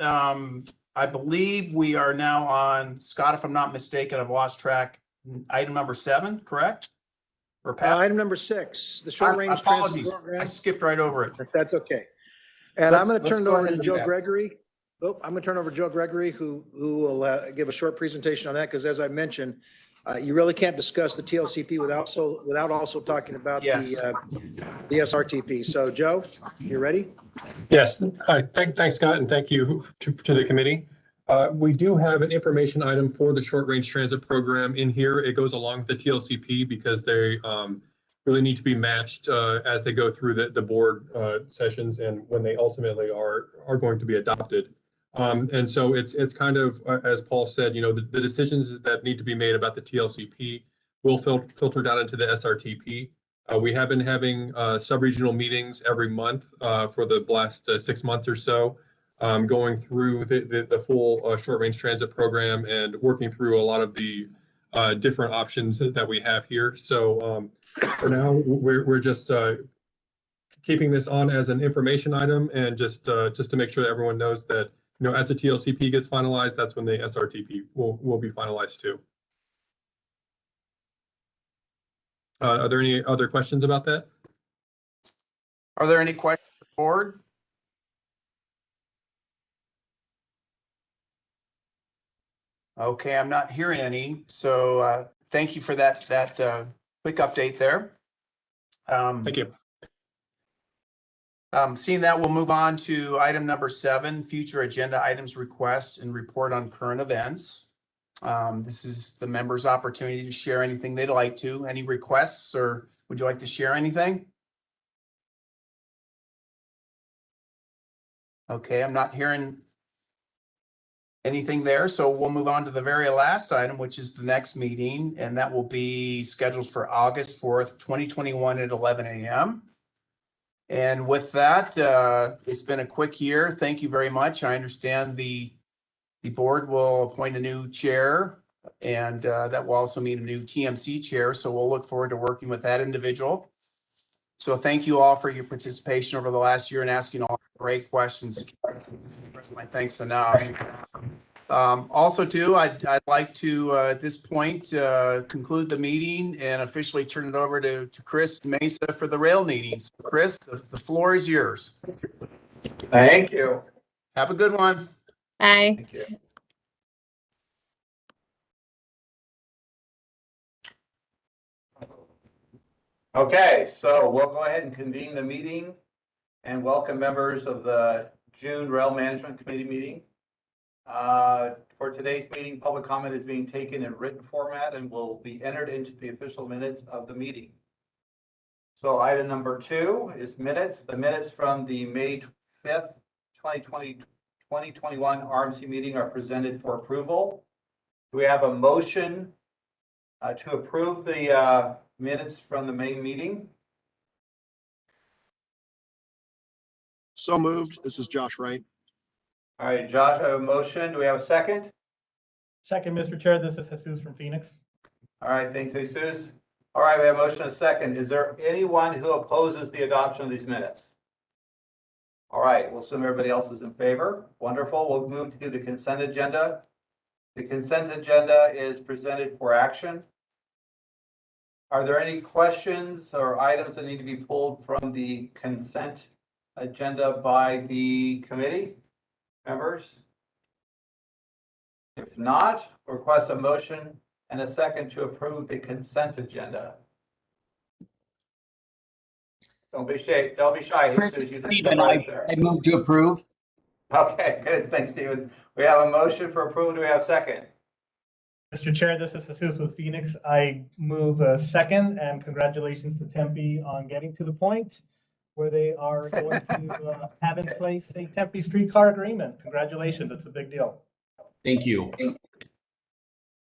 I believe we are now on, Scott, if I'm not mistaken, I've lost track. Item number 7, correct? Or Pat? Item number 6, the short range transit Apologies, program. I skipped right over it. That's okay. And I'm going to turn it go over ahead to and do Joe that. Gregory. Oh, I'm going to turn over to Joe Gregory, who will give a short presentation on that, because as I mentioned, you really can't discuss the TLCP without also talking about Yes. the SRTP. So Joe, you ready? Yes, thanks, Scott, and thank you to the committee. We do have an information item for the short range transit program in here. It goes along with the TLCP because they really need to be matched as they go through the board sessions and when they ultimately are going to be adopted. And so it's kind of, as Paul said, the decisions that need to be made about the TLCP will filter down into the SRTP. We have been having sub-regional meetings every month for the last 6 months or so, going through the full short-range transit program and working through a lot of the different options that we have here. So for now, we're just keeping this on as an information item, and just to make sure that everyone knows that as the TLCP gets finalized, that's when the SRTP will be finalized too. Are there any other questions about that? Are there any questions for the board? Okay, I'm not hearing any. So thank you for that quick update there. Thank you. Seeing that, we'll move on to item number 7, future agenda items, requests, and report on current events. This is the members' opportunity to share anything they'd like to. Any requests, or would you like to share anything? Okay, I'm not hearing anything there, so we'll move on to the very last item, which is the next meeting, and that will be scheduled for August 4th, 2021 at 11 a.m. And with that, it's been a quick year. Thank you very much. I understand the board will appoint a new chair, and that will also mean a new TMC chair, so we'll look forward to working with that individual. So thank you all for your participation over the last year and asking all great questions. My thanks enough. Also too, I'd like to, at this point, conclude the meeting and officially turn it over to Chris Mesa for the rail meetings. Chris, the floor is yours. Thank you. Have a good one. Bye. Thank you. Okay, so we'll go ahead and convene the meeting and welcome members of the June Rail Management Committee meeting. For today's meeting, public comment is being taken in written format and will be entered into the official minutes of the meeting. So item number 2 is minutes. The minutes from the May 5th, 2021 RMC meeting are presented for approval. Do we have a motion to approve the minutes from the May meeting? So moved. This is Josh Wright. All right, Josh, I have a motion. Do we have a second? Second, Mr. Chair, this is Jesus from Phoenix. All right, thanks, Jesus. All right, we have a motion and a second. Is there anyone who opposes the adoption of these minutes? All right, we'll assume everybody else is in favor. Wonderful. We'll move to the consent agenda. The consent agenda is presented for action. Are there any questions or items that need to be pulled from the consent agenda by the committee members? If not, request a motion and a second to approve the consent agenda. Don't be shy. Don't be shy. Chris, Jesus, you just Stephen, jump I right there. move to approve. Okay, good. Thanks, Stephen. We have a motion for approval. Do we have a second? Mr. Chair, this is Jesus with Phoenix. I move a second, and congratulations to Tempe on getting to the point where they are going to have in place a Tempe streetcar agreement. Congratulations. It's a big deal. Thank you.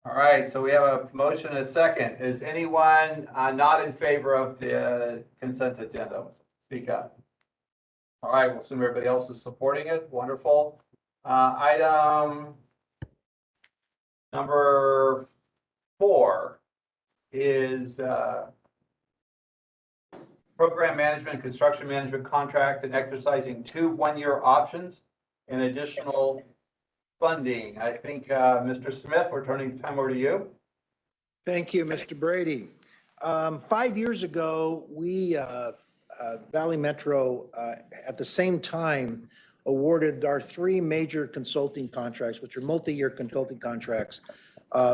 All right, so we have a motion and a second. Is anyone not in favor of the consent agenda? Speak up. All right, we'll assume everybody else is supporting it. Wonderful. Item number 4 is program management, construction management contract, and exercising 2 one-year options and additional funding. I think, Mr. Smith, we're turning the time over to you. Thank you, Mr. Brady. 5 years ago, we, Valley Metro, at the same time, awarded our 3 major consulting contracts, which are multi-year consulting contracts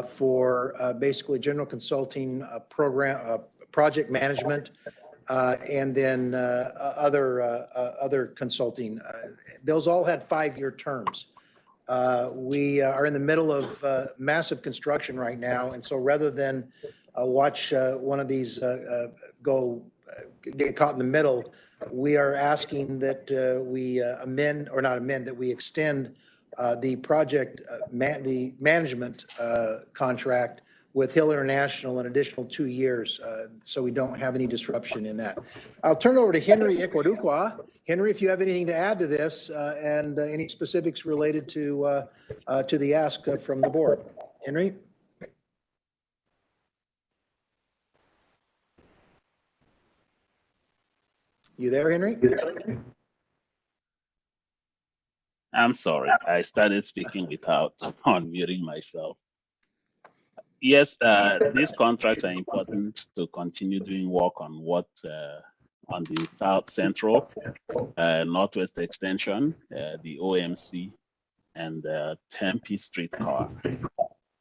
for basically general consulting, program, project management, and then other consulting. Those all had 5-year terms. We are in the middle of massive construction right now, and so rather than watch one of these get caught in the middle, we are asking that we amend, or not amend, that we extend the project, the management contract with Hill International an additional 2 years, so we don't have any disruption in that. I'll turn it over to Henry Ikwadukwa. Henry, if you have anything to add to this and any specifics related to the ask from the board. Henry? You there, Henry? I'm sorry, I started speaking without unmuting myself. Yes, these contracts are important to continue doing work on what on the South Central, Northwest Extension, the OMC, and Tempe Streetcar.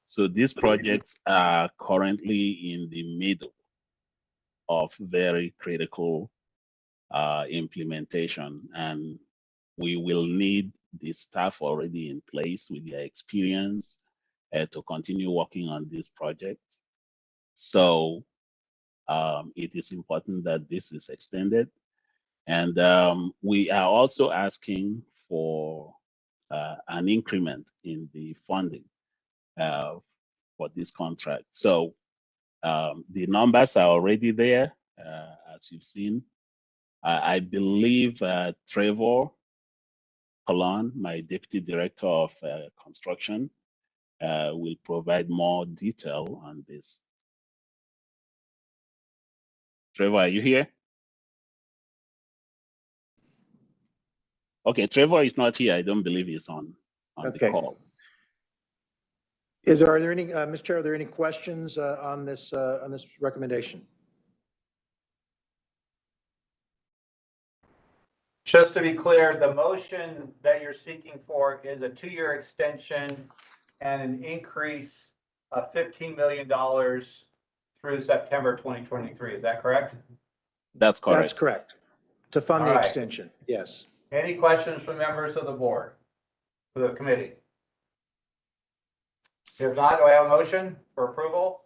So these projects are currently in the middle of very critical implementation, and we will need the staff already in place with their experience to continue working on these projects. So it is important that this is extended. And we are also asking for an increment in the funding for this contract. So the numbers are already there, as you've seen. I believe Trevor Colon, my Deputy Director of Construction, will provide more detail on this. Trevor, are you here? Okay, Trevor is not here. I don't believe he's on the call. Are there any, Mr. Chair, are there any questions on this recommendation? Just to be clear, the motion that you're seeking for is a 2-year extension and an increase of $15 million through September 2023. Is that correct? That's correct. That's correct. To fund the extension, yes. Any questions from members of the board, for the committee? If not, do I have a motion for approval?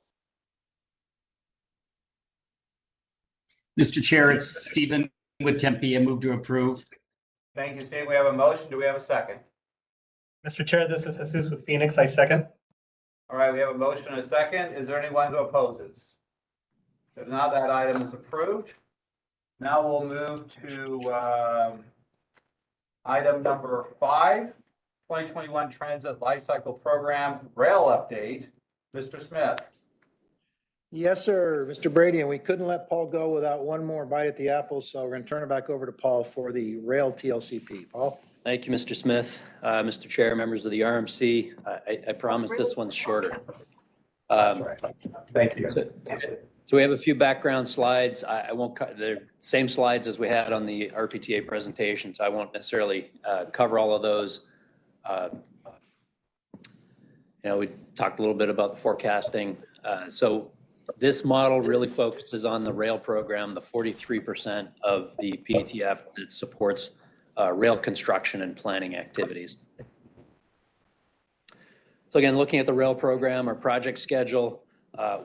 Mr. Chair, it's Stephen with Tempe. I move to approve. Thank you, Steve. We have a motion. Do we have a second? Mr. Chair, this is Jesus with Phoenix. I second. All right, we have a motion and a second. Is there anyone who opposes? If not, that item is approved. Now we'll move to item number 5, 2021 Transit Lifecycle Program Rail Update. Mr. Smith. Yes, sir, Mr. Brady, and we couldn't let Paul go without one more bite at the apple, so we're going to turn it back over to Paul for the rail TLCP. Paul? Thank you, Mr. Smith. Mr. Chair, members of the RMC, I promise this one's shorter. That's right. Thank you. So we have a few background slides. I won't cut the same slides as we had on the RPTA presentation, so I won't necessarily cover all of those. We talked a little bit about the forecasting. So this model really focuses on the rail program, the 43% of the PTF that supports rail construction and planning activities. So again, looking at the rail program, our project schedule,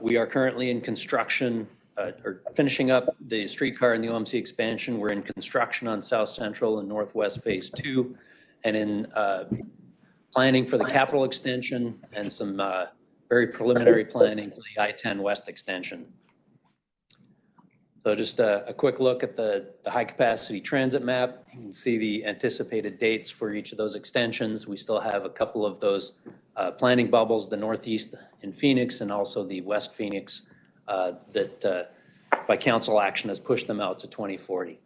we are currently in construction or finishing up the streetcar and the OMC expansion. We're in construction on South Central and Northwest Phase 2, and in planning for the capital extension and some very preliminary planning for the I-10 West extension. So just a quick look at the high-capacity transit map. You can see the anticipated dates for each of those extensions. We still have a couple of those planning bubbles, the Northeast in Phoenix and also the West Phoenix that by council action has pushed them out to 2040.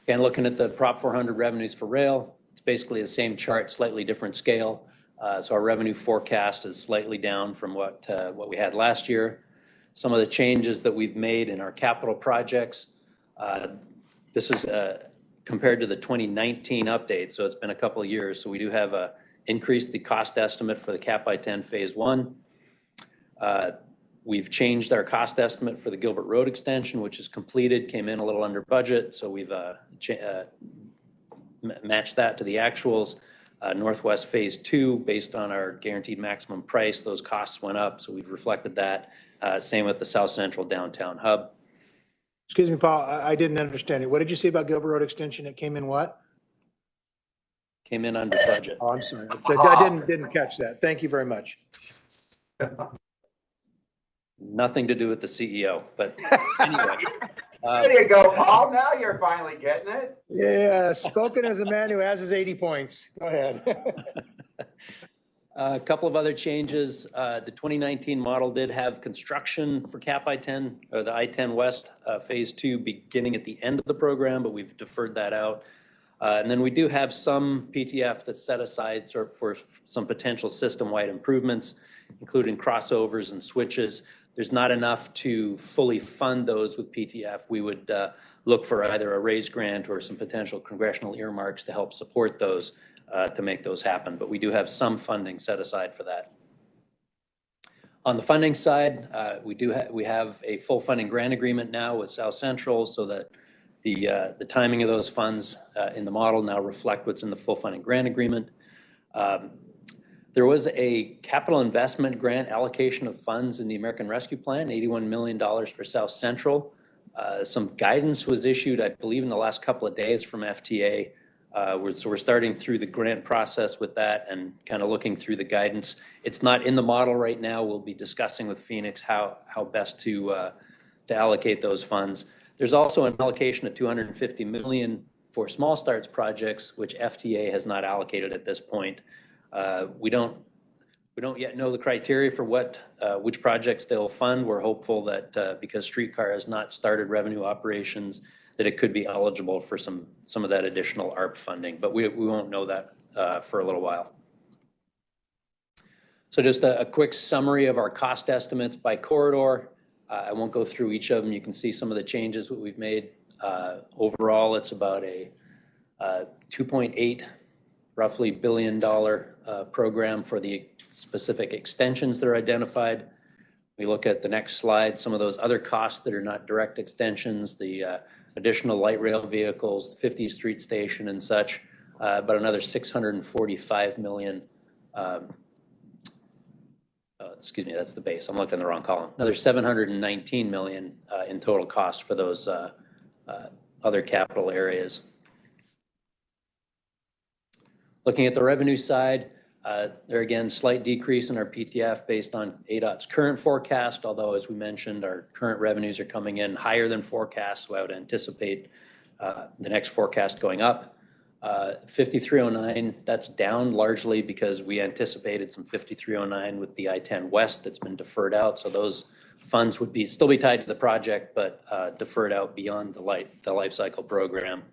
Again, looking at the Prop 400 revenues for rail, it's basically the same chart, slightly different scale. So our revenue forecast is slightly down from what we had last year. Some of the changes that we've made in our capital projects, this is compared to the 2019 update, so it's been a couple of years. So we do have increased the cost estimate for the Cap I-10 Phase 1. We've changed our cost estimate for the Gilbert Road extension, which is completed, came in a little under budget, so we've matched that to the actuals. Northwest Phase 2, based on our guaranteed maximum price, those costs went up, so we've reflected that. Same with the South Central Downtown Hub. Excuse me, Paul, I didn't understand it. What did you say about Gilbert Road extension? It came in what? Came in under budget. Oh, I'm sorry. I didn't catch that. Thank you very much. Nothing to do with the CEO, but anyway. There you go, Paul. Now you're finally getting it. Yeah, spoken as a man who has his 80 points. Go ahead. A couple of other changes. The 2019 model did have construction for Cap I-10, or the I-10 West Phase 2 beginning at the end of the program, but we've deferred that out. And then we do have some PTF that's set aside for some potential system-wide improvements, including crossovers and switches. There's not enough to fully fund those with PTF. We would look for either a raised grant or some potential congressional earmarks to help support those to make those happen. But we do have some funding set aside for that. On the funding side, we have a full funding grant agreement now with South Central, so that the timing of those funds in the model now reflect what's in the full funding grant agreement. There was a capital investment grant allocation of funds in the American Rescue Plan, $81 million for South Central. Some guidance was issued, I believe, in the last couple of days from FTA So we're starting through the grant process with that and kind of looking through the guidance. It's not in the model right now. We'll be discussing with Phoenix how best to allocate those funds. There's also an allocation of $250 million for small starts projects, which FTA has not allocated at this point. We don't yet know the criteria for which projects they'll fund. We're hopeful that because Streetcar has not started revenue operations, that it could be eligible for some of that additional ARP funding, but we won't know that for a little while. So just a quick summary of our cost estimates by corridor. I won't go through each of them. You can see some of the changes that we've made. Overall, it's about a $2.8 roughly billion program for the specific extensions that are identified. We look at the next slide, some of those other costs that are not direct extensions, the additional light rail vehicles, the 50th Street Station and such, about another $645 million. Excuse me, that's the base. I'm looking in the wrong column. Another $719 million in total cost for those other capital areas. Looking at the revenue side, there again, slight decrease in our PTF based on ADOT's current forecast, although as we mentioned, our current revenues are coming in higher than forecast, so I would anticipate the next forecast going up. 5309, that's down largely because we anticipated some 5309 with the I-10 West that's been deferred out, so those funds would still be tied to the project, but deferred out beyond the life cycle program.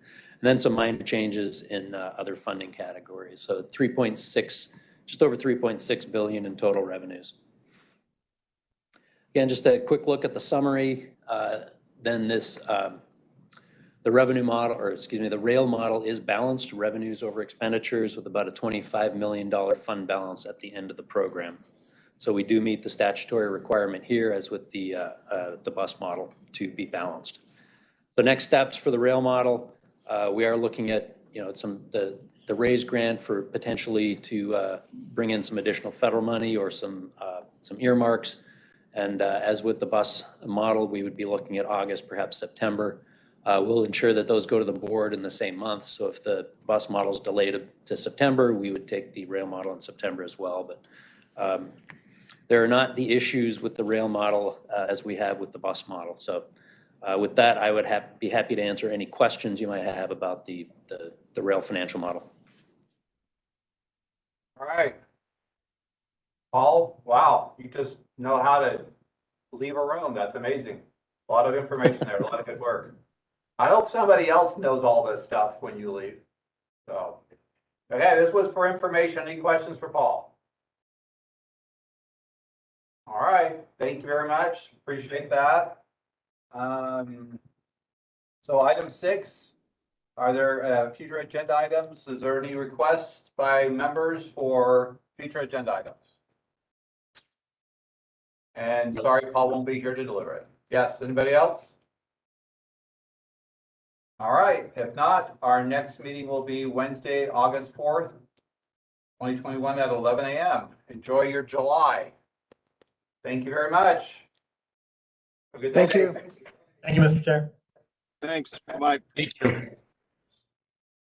And then some minor changes in other funding categories. So just over 3.6 billion in total revenues. Again, just a quick look at the summary. Then the revenue model, or excuse me, the rail model is balanced revenues over expenditures with about a $25 million fund balance at the end of the program. So we do meet the statutory requirement here as with the bus model to be balanced. So next steps for the rail model. We are looking at, the RAISE grant for potentially to bring in some additional federal money or some earmarks. And as with the bus model, we would be looking at August, perhaps September. We'll ensure that those go to the board in the same month. So if the bus model is delayed to September, we would take the rail model in September as well. But there are not the issues with the rail model as we have with the bus model. So with that, I would be happy to answer any questions you might have about the rail financial model. All right. Paul, wow, you just know how to leave a room. That's amazing. A lot of information there, a lot of good work. I hope somebody else knows all this stuff when you leave. So, okay, this was for information. Any questions for Paul? All right, thank you very much. Appreciate that. So item 6, are there future agenda items? Is there any requests by members for future agenda items? And Yes. Sorry, Paul won't be here to deliver it. Yes, anybody else? All right, if not, our next meeting will be Wednesday, August 4th, 2021 at 11 a.m. Enjoy your July. Thank you very much. Have a good day. Thank you. Thank you, Mr. Chair. Thanks. Bye-bye. Thank you.